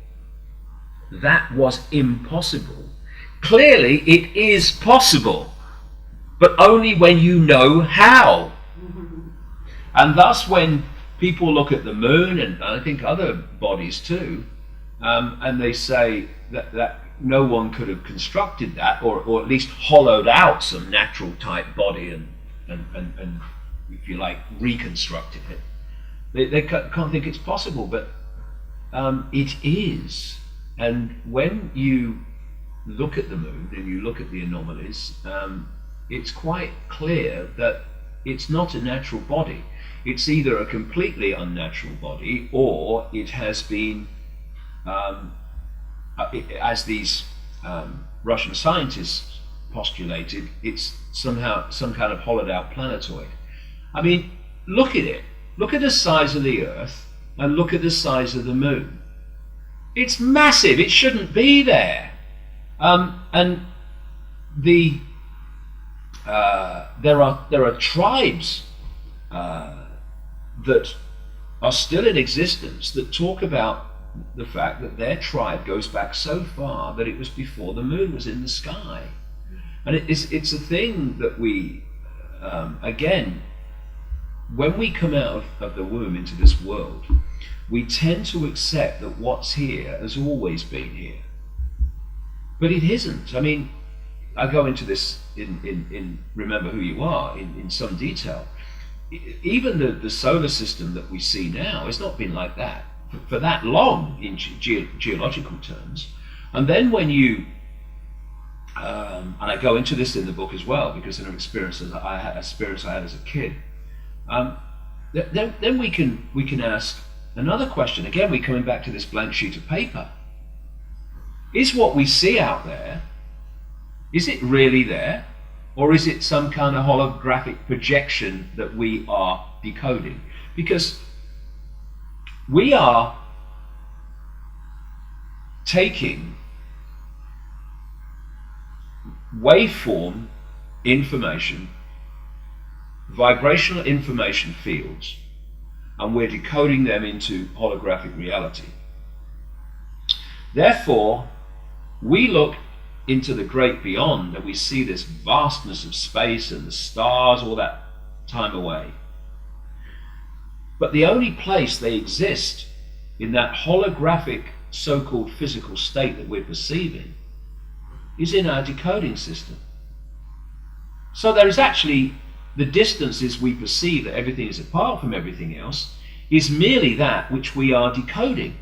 that was impossible, clearly it is possible, but only when you know how. And thus when people look at the moon, and I think other bodies too, and they say that no one could have constructed that, or at least hollowed out some natural type body and if you like, reconstructed it, they can't think it's possible, but it is. And when you look at the moon and you look at the anomalies, it's quite clear that it's not a natural body. It's either a completely unnatural body, or it has been, as these Russian scientists postulated, it's somehow some kind of hollowed out planetoid. I mean, look at it. Look at the size of the Earth and look at the size of the moon. It's massive. It shouldn't be there. And there are tribes that are still in existence that talk about the fact that their tribe goes back so far that it was before the moon was in the sky. And it's a thing that we, again, when we come out of the womb into this world, we tend to accept that what's here has always been here. But it isn't. I mean, I go into this in Remember Who You Are in some detail. Even the solar system that we see now has not been like that for that long in geological terms. And then when you, and I go into this in the book as well, because of an experience I had as a kid, then we can ask another question. Again, we're coming back to this blank sheet of paper. Is what we see out there, is it really there? Or is it some kind of holographic projection that we are decoding? Because we are taking waveform information, vibrational information fields, and we're decoding them into holographic reality. Therefore, we look into the great beyond and we see this vastness of space and the stars all that time away. But the only place they exist in that holographic so-called physical state that we're perceiving is in our decoding system. So there is actually the distances we perceive that everything is apart from everything else is merely that which we are decoding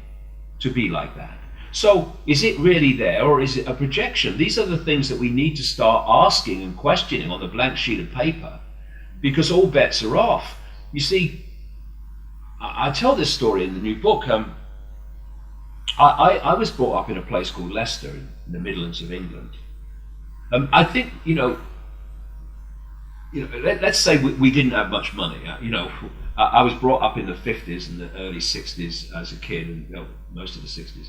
to be like that. So is it really there, or is it a projection? These are the things that we need to start asking and questioning on the blank sheet of paper, because all bets are off. You see, I tell this story in the new book. I was brought up in a place called Leicester in the Midlands of England. I think, let's say we didn't have much money. I was brought up in the 50s and the early 60s as a kid, and most of the 60s.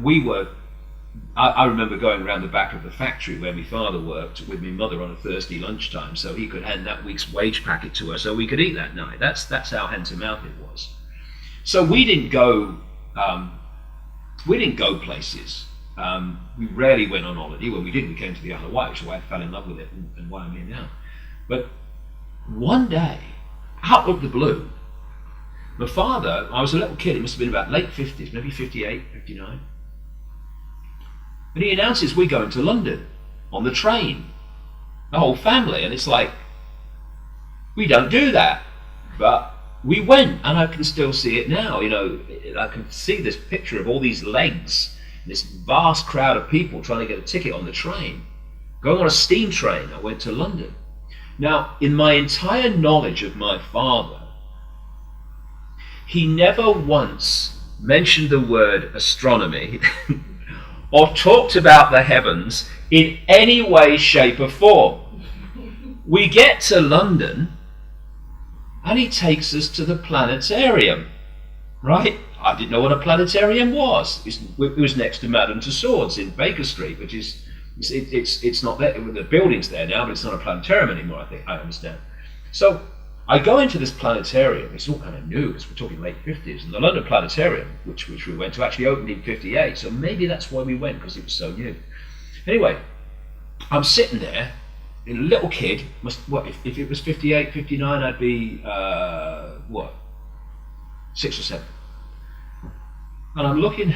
We were, I remember going around the back of the factory where my father worked with my mother on a Thursday lunchtime, so he could hand that week's wage packet to her so we could eat that night. That's how hand to mouth it was. So we didn't go places. We rarely went on holiday. When we did, we came to the Isle of Wight, which is why I fell in love with it and why I'm here now. But one day, out of the blue, my father, I was a little kid, it must have been about late 50s, maybe 58, 59. And he announces we're going to London on the train, the whole family. And it's like, we don't do that. But we went, and I can still see it now. I can see this picture of all these legs, this vast crowd of people trying to get a ticket on the train. Going on a steam train, I went to London. Now, in my entire knowledge of my father, he never once mentioned the word astronomy or talked about the heavens in any way, shape or form. We get to London and he takes us to the planetarium, right? I didn't know what a planetarium was. It was next to Madame Tussauds in Baker Street, which is, it's not there, the building's there now, but it's not a planetarium anymore, I understand. So I go into this planetarium. It's all kind of new, because we're talking late 50s, and the London Planetarium, which we went to, actually opened in 58, so maybe that's why we went, because it was so new. Anyway, I'm sitting there, a little kid, if it was 58, 59, I'd be, 6 or 7. And I'm looking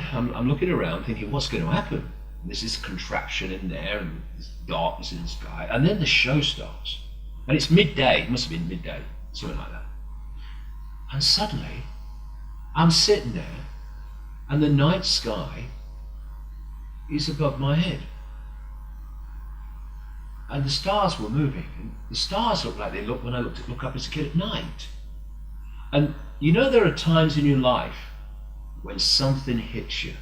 around thinking, what's going to happen? And there's this contraption in there, and there's darkness in the sky, and then the show starts. And it's midday, it must have been midday, something like that. And suddenly, I'm sitting there, and the night sky is above my head. And the stars were moving. And the stars looked like they looked when I look up as a kid at night. And there are times in your life when something hits you.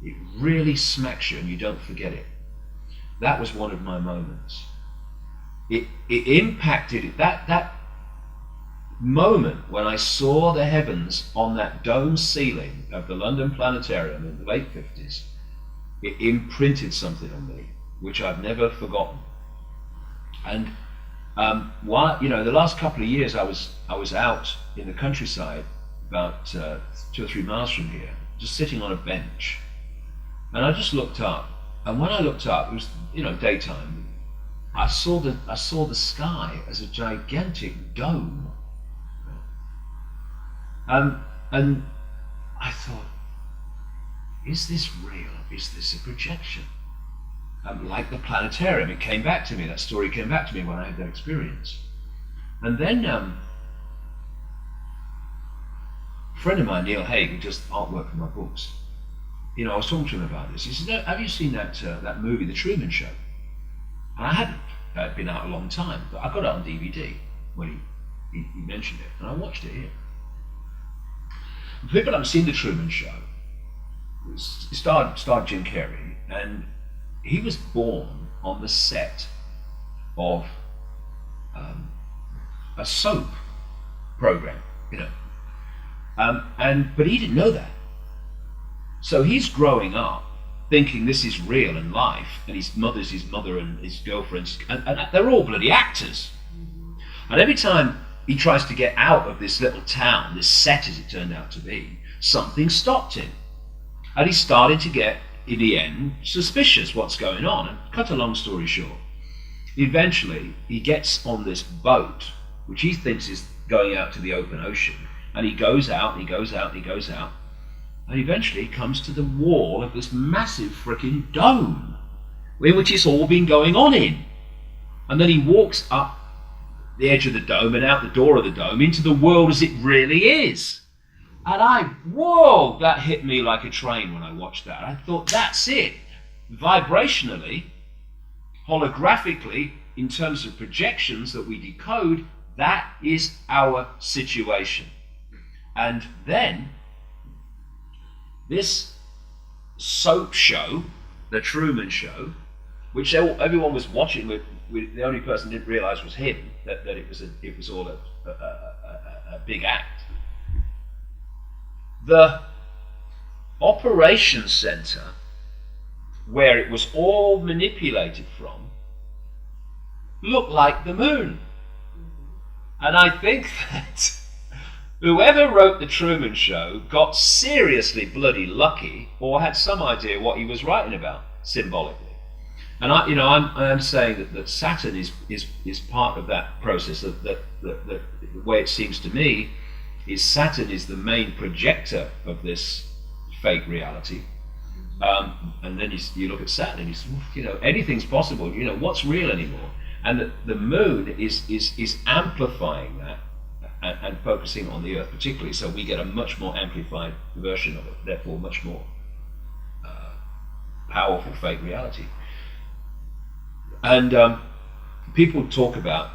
It really smacks you and you don't forget it. That was one of my moments. It impacted it. That moment when I saw the heavens on that dome ceiling of the London Planetarium in the late 50s, it imprinted something on me, which I've never forgotten. And the last couple of years I was out in the countryside, about 2 or 3 miles from here, just sitting on a bench, and I just looked up. And when I looked up, it was daytime. I saw the sky as a gigantic dome, and I thought, is this real? Is this a projection? Like the planetarium, it came back to me. That story came back to me when I had that experience. And then a friend of mine, Neil Haig, who does artwork for my books, I was talking to him about this. He said, have you seen that movie, The Truman Show? And I hadn't. It had been out a long time, but I got it on DVD when he mentioned it, and I watched it here. For people that haven't seen The Truman Show, it starred Jim Carrey, and he was born on the set of a soap program, but he didn't know that. So he's growing up thinking this is real and life, and his mother's his mother and his girlfriends, and they're all bloody actors. And every time he tries to get out of this little town, this set as it turned out to be, something stopped him. And he started to get, in the end, suspicious what's going on. And cut a long story short, eventually he gets on this boat, which he thinks is going out to the open ocean, and he goes out, and he goes out, and he goes out, and eventually he comes to the wall of this massive freaking dome, in which it's all been going on in. And then he walks up the edge of the dome and out the door of the dome into the world as it really is. And whoa, that hit me like a train when I watched that. I thought, that's it. Vibrationally, holographically, in terms of projections that we decode, that is our situation. And then, this soap show, the Truman Show, which everyone was watching, with the only person didn't realize was him, that it was all a big act. The operations center, where it was all manipulated from, looked like the moon. And I think that whoever wrote the Truman Show got seriously bloody lucky, or had some idea what he was writing about symbolically. And I'm saying that Saturn is part of that process. That the way it seems to me is Saturn is the main projector of this fake reality. And then you look at Saturn and you say, anything's possible. What's real anymore? And the moon is amplifying that and focusing on the Earth particularly. So we get a much more amplified version of it. Therefore, much more powerful fake reality. And people talk about,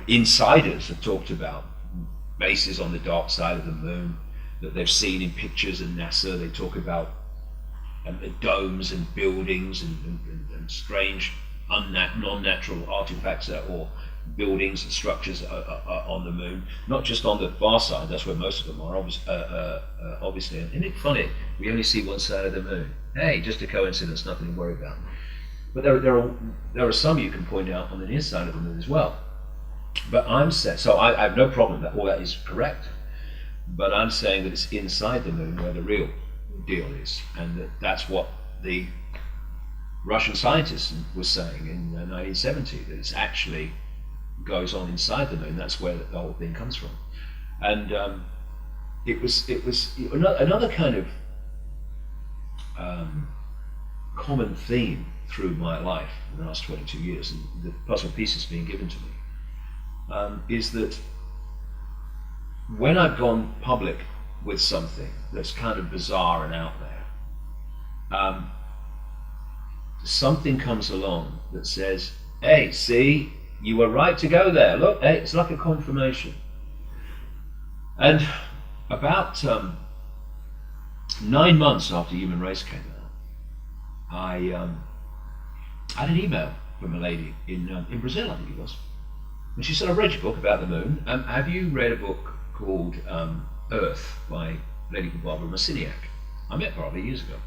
insiders have talked about bases on the dark side of the moon that they've seen in pictures, and NASA, they talk about domes and buildings and strange, non-natural artifacts or buildings and structures on the moon. Not just on the far side, that's where most of them are, obviously. Isn't it funny? We only see one side of the moon. Hey, just a coincidence, nothing to worry about. But there are some you can point out on the near side of the moon as well. But I have no problem that all that is correct. But I'm saying that it's inside the moon where the real deal is, and that's what the Russian scientists were saying in 1970, that it's actually goes on inside the moon. That's where the whole thing comes from. And it was another kind of common theme through my life in the last 22 years, and the puzzle pieces being given to me, is that when I've gone public with something that's kind of bizarre and out there, something comes along that says, hey, see, you were right to go there. Look, hey, it's like a confirmation. And about 9 months after Human Race came out, I had an email from a lady in Brazil, I think it was. And she said, I read your book about the moon. Have you read a book called Earth by a lady called Barbara Marciniak? I met her probably years ago.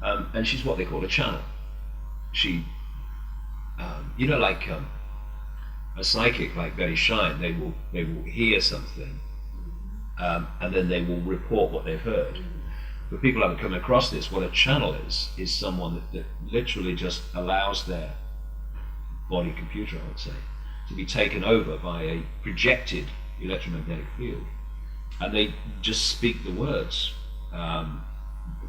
And she's what they call a channel. She, like a psychic like Betty Shine, they will hear something, and then they will report what they've heard. But people haven't come across this. What a channel is someone that literally just allows their body computer, I would say, to be taken over by a projected electromagnetic field, and they just speak the words.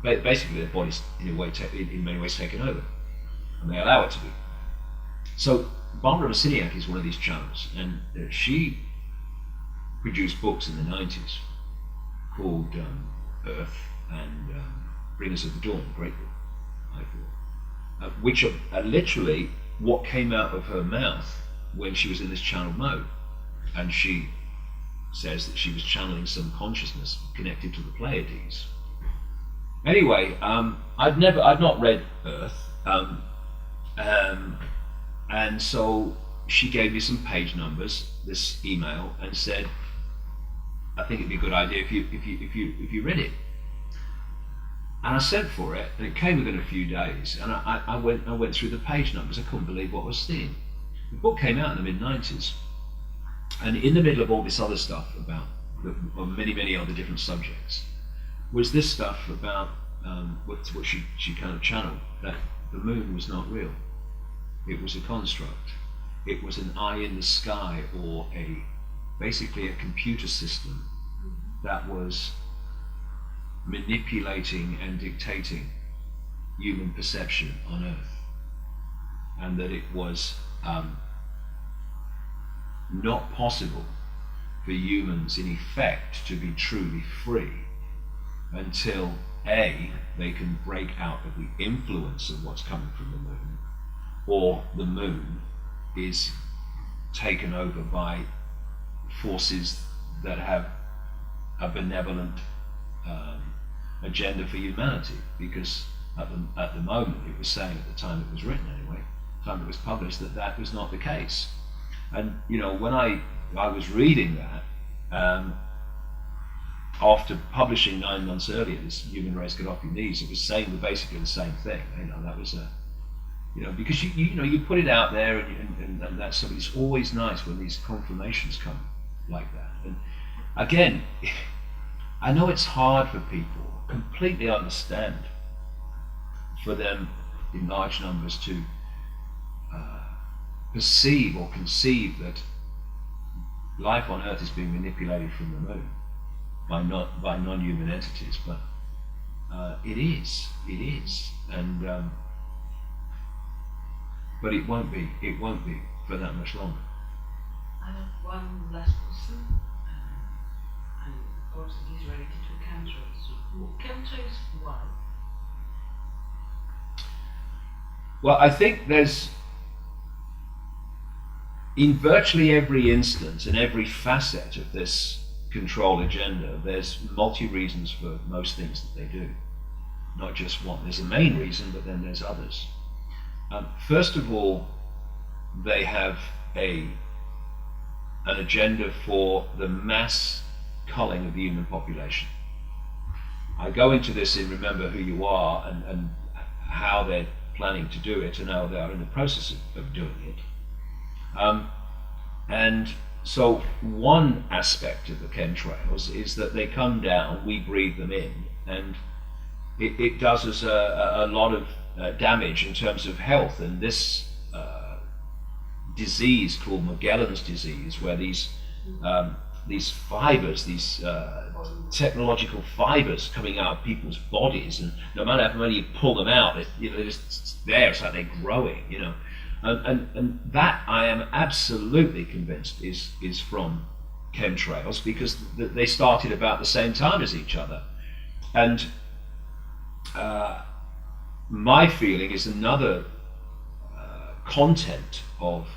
Basically, their body's in many ways taken over, and they allow it to be. So Barbara Marciniak is one of these channels, and she produced books in the 90s called Earth and Bringers of the Dawn, a great book, I thought, which are literally what came out of her mouth when she was in this channel mode. And she says that she was channeling some consciousness connected to the Pleiades. Anyway, I'd not read Earth, and so she gave me some page numbers, this email, and said, I think it'd be a good idea if you read it. And I sent for it, and it came within a few days, and I went through the page numbers. I couldn't believe what I was seeing. The book came out in the mid-90s, and in the middle of all this other stuff about many other different subjects was this stuff about what she kind of channeled, that the moon was not real. It was a construct. It was an eye in the sky, or basically a computer system that was manipulating and dictating human perception on Earth, and that it was not possible for for humans in effect to be truly free until A, they can break out of the influence of what's coming from the moon, or the moon is taken over by forces that have a benevolent agenda for humanity. Because at the moment, it was saying at the time it was written anyway, the time it was published, that was not the case. And you know, when I was reading that, after publishing 9 months earlier, this Human Race Get Off Your Knees, it was saying basically the same thing. You know, that was because you put it out there, and that's something. It's always nice when these confirmations come like that. And again, I know it's hard for people, completely understand, for them in large numbers to perceive or conceive that life on Earth is being manipulated from the moon by non-human entities, but it is, and but it won't be for that much longer. I have one last question, and of course it is related to chemtrails. Chemtrails, why? Well, I think there's, in virtually every instance and every facet of this control agenda, there's multi-reasons for most things that they do. Not just one. There's a main reason, but then there's others. First of all, they have an agenda for the mass culling of the human population. I go into this in Remember Who You Are, and how they're planning to do it, and how they are in the process of doing it. And so one aspect of the chemtrails is that they come down, we breathe them in, and it does us a lot of damage in terms of health. And this disease called Magellan's disease, where these fibers, these technological fibers coming out of people's bodies, and no matter how many you pull them out, they're just there. It's like they're growing, you know. And that, I am absolutely convinced, is from chemtrails, because they started about the same time as each other. And my feeling is another content of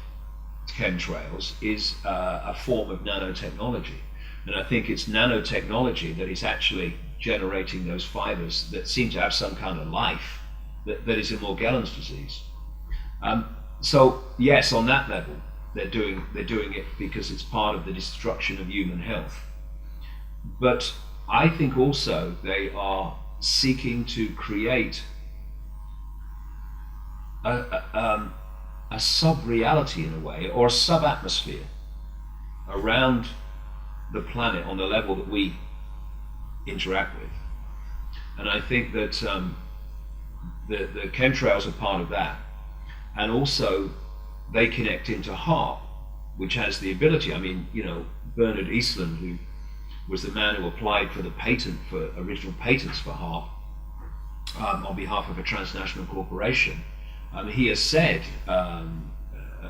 chemtrails is a form of nanotechnology. And I think it's nanotechnology that is actually generating those fibers that seem to have some kind of life that is in Morgellons disease. So yes, on that level, they're doing it because it's part of the destruction of human health. But I think also they are seeking to create a sub-reality in a way, or a sub-atmosphere around the planet on the level that we interact with. And I think that the chemtrails are part of that. And also they connect into HAARP, which has the ability, I mean, you know, Bernard Eastland, who was the man who applied for the patent, for original patents for HAARP, on behalf of a transnational corporation, he has said,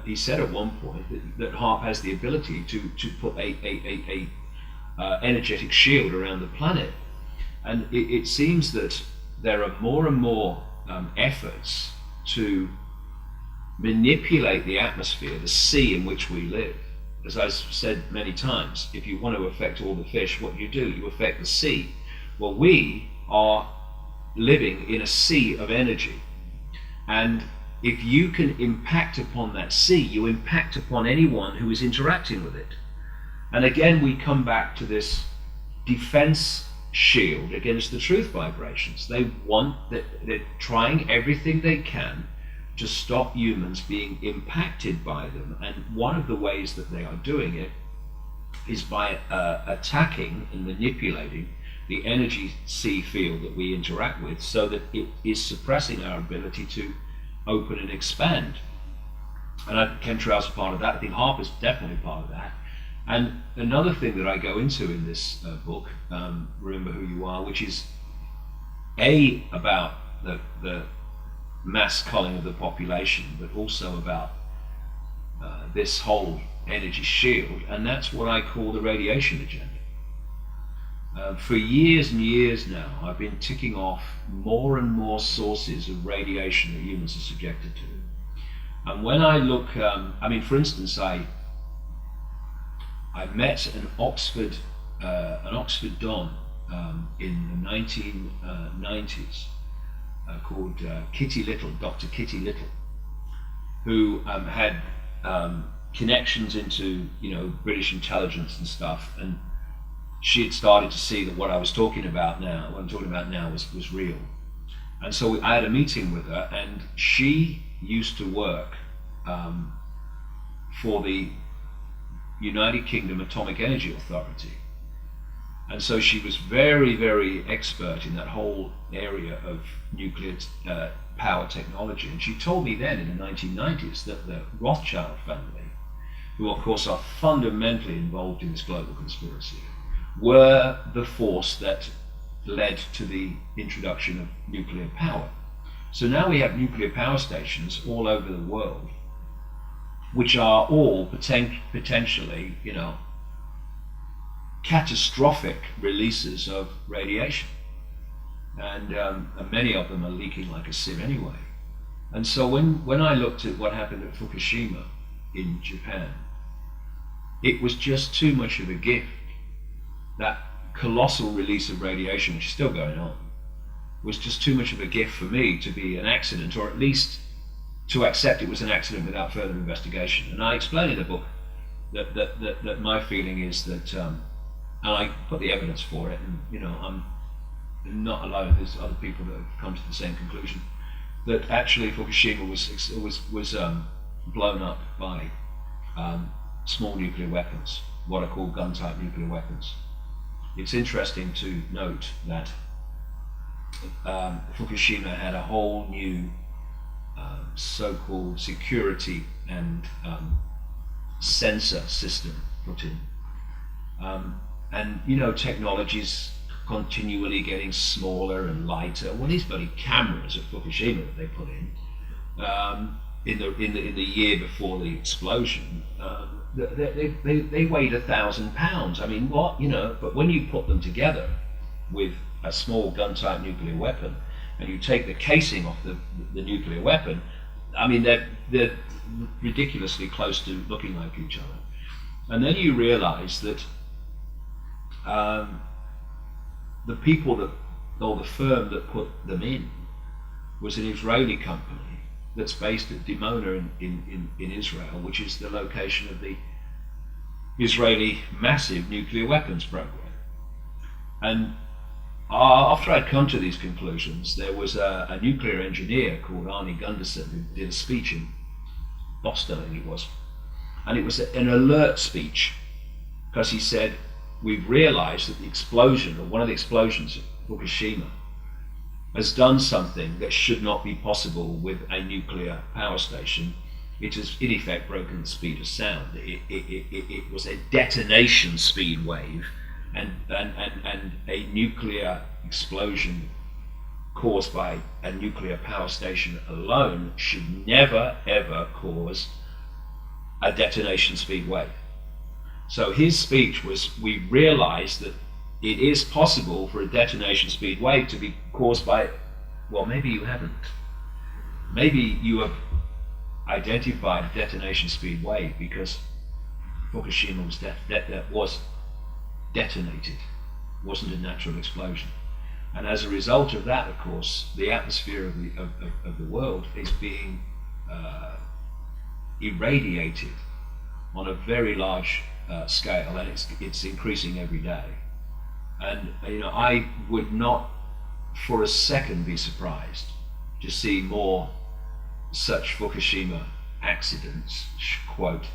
he said at one point that HAARP has the ability to put a energetic shield around the planet. And it seems that there are more and more efforts to manipulate the atmosphere, the sea in which we live. As I've said many times, if you want to affect all the fish, what do? You affect the sea. Well, we are living in a sea of energy. And if you can impact upon that sea, you impact upon anyone who is interacting with it. And again, we come back to this defense shield against the truth vibrations. They're trying everything they can to stop humans being impacted by them. And one of the ways that they are doing it is by attacking and manipulating the energy sea field that we interact with, so that it is suppressing our ability to open and expand. And I think chemtrails are part of that. I think HAARP is definitely part of that. And another thing that I go into in this book, Remember Who You Are, which is about the mass culling of the population, but also about this whole energy shield, and that's what I call the radiation agenda. For years and years now, I've been ticking off more and more sources of radiation that humans are subjected to. And when I look, for instance, I met an Oxford Don in the 1990s called Kitty Little, Dr. Kitty Little, who had connections into British intelligence and stuff, and she had started to see that what I'm talking about now was real. And so I had a meeting with her, and she used to work for the United Kingdom Atomic Energy Authority. And so she was very, very expert in that whole area of nuclear power technology. And she told me then in the 1990s that the Rothschild family, who of course are fundamentally involved in this global conspiracy, were the force that led to the introduction of nuclear power. So now we have nuclear power stations all over the world, which are all potentially, catastrophic releases of radiation. And many of them are leaking like a sieve anyway. And so when I looked at what happened at Fukushima in Japan, it was just too much of a gift. That colossal release of radiation, which is still going on, was just too much of a gift for me to be an accident, or at least to accept it was an accident without further investigation. And I explain in the book that my feeling is that, and I put the evidence for it, and I'm not alone, there's other people that have come to the same conclusion, that actually Fukushima was blown up by small nuclear weapons, what are called gun-type nuclear weapons. It's interesting to note that Fukushima had a whole new so-called security and sensor system put in. And technology's continually getting smaller and lighter. Well, these bloody cameras at Fukushima that they put in the year before the explosion, they weighed 1,000 pounds. I mean, what, but when you put them together with a small gun-type nuclear weapon, and you take the casing off the nuclear weapon, I mean, they're ridiculously close to looking like each other. And then you realize that the people or the firm that put them in was an Israeli company that's based at Dimona in Israel, which is the location of the Israeli massive nuclear weapons program. And after I'd come to these conclusions, there was a nuclear engineer called Arnie Gunderson who did a speech in Boston, I think it was. And it was an alert speech, because he said, we've realized that the explosion, or one of the explosions at Fukushima, has done something that should not be possible with a nuclear power station. It has in effect broken the speed of sound. It was a detonation speed wave, and a nuclear explosion caused by a nuclear power station alone should never ever cause a detonation speed wave. So his speech was, we realized that it is possible for a detonation speed wave to be caused by, well, maybe you haven't. Maybe you have identified a detonation speed wave because Fukushima was detonated, wasn't a natural explosion. And as a result of that, of course, the atmosphere of the world is being irradiated on a very large scale, and it's increasing every day. And I would not for a second be surprised to see more such Fukushima accidents, quote,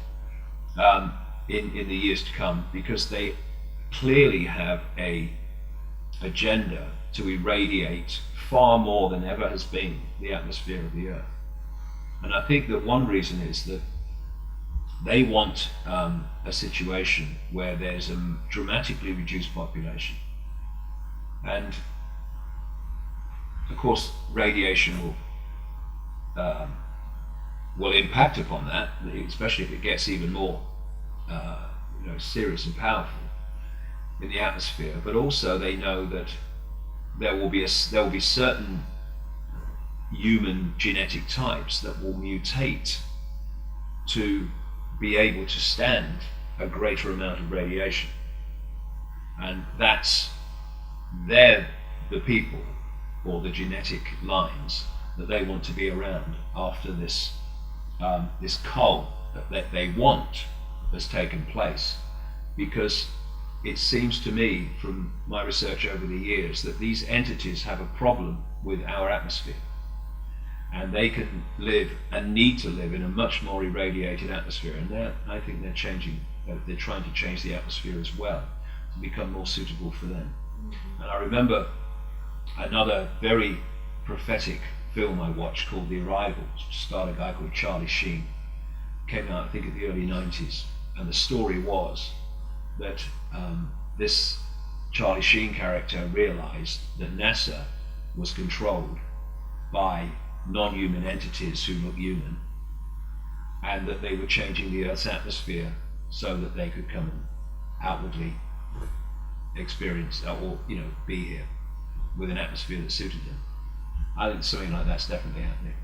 in the years to come, because they clearly have a agenda to irradiate far more than ever has been the atmosphere of the Earth. And I think that one reason is that they want a situation where there's a dramatically reduced population. And of course radiation will impact upon that, especially if it gets even more serious and powerful in the atmosphere, but also they know that there will be certain human genetic types that will mutate to be able to stand a greater amount of radiation, and they're the people or the genetic lines that they want to be around after this cull that they want has taken place, because it seems to me from my research over the years that these entities have a problem with our atmosphere, and they can live and need to live in a much more irradiated atmosphere, and I think they're trying to change the atmosphere as well to become more suitable for them. Mm-hmm. And I remember another very prophetic film I watched called The Arrival, which starred a guy called Charlie Sheen. Came out I think in the early 90s, and the story was that this Charlie Sheen character realized that NASA was controlled by non-human entities who look human, and that they were changing the Earth's atmosphere so that they could come and outwardly experience or be here with an atmosphere that suited them. I think something like that's definitely happening.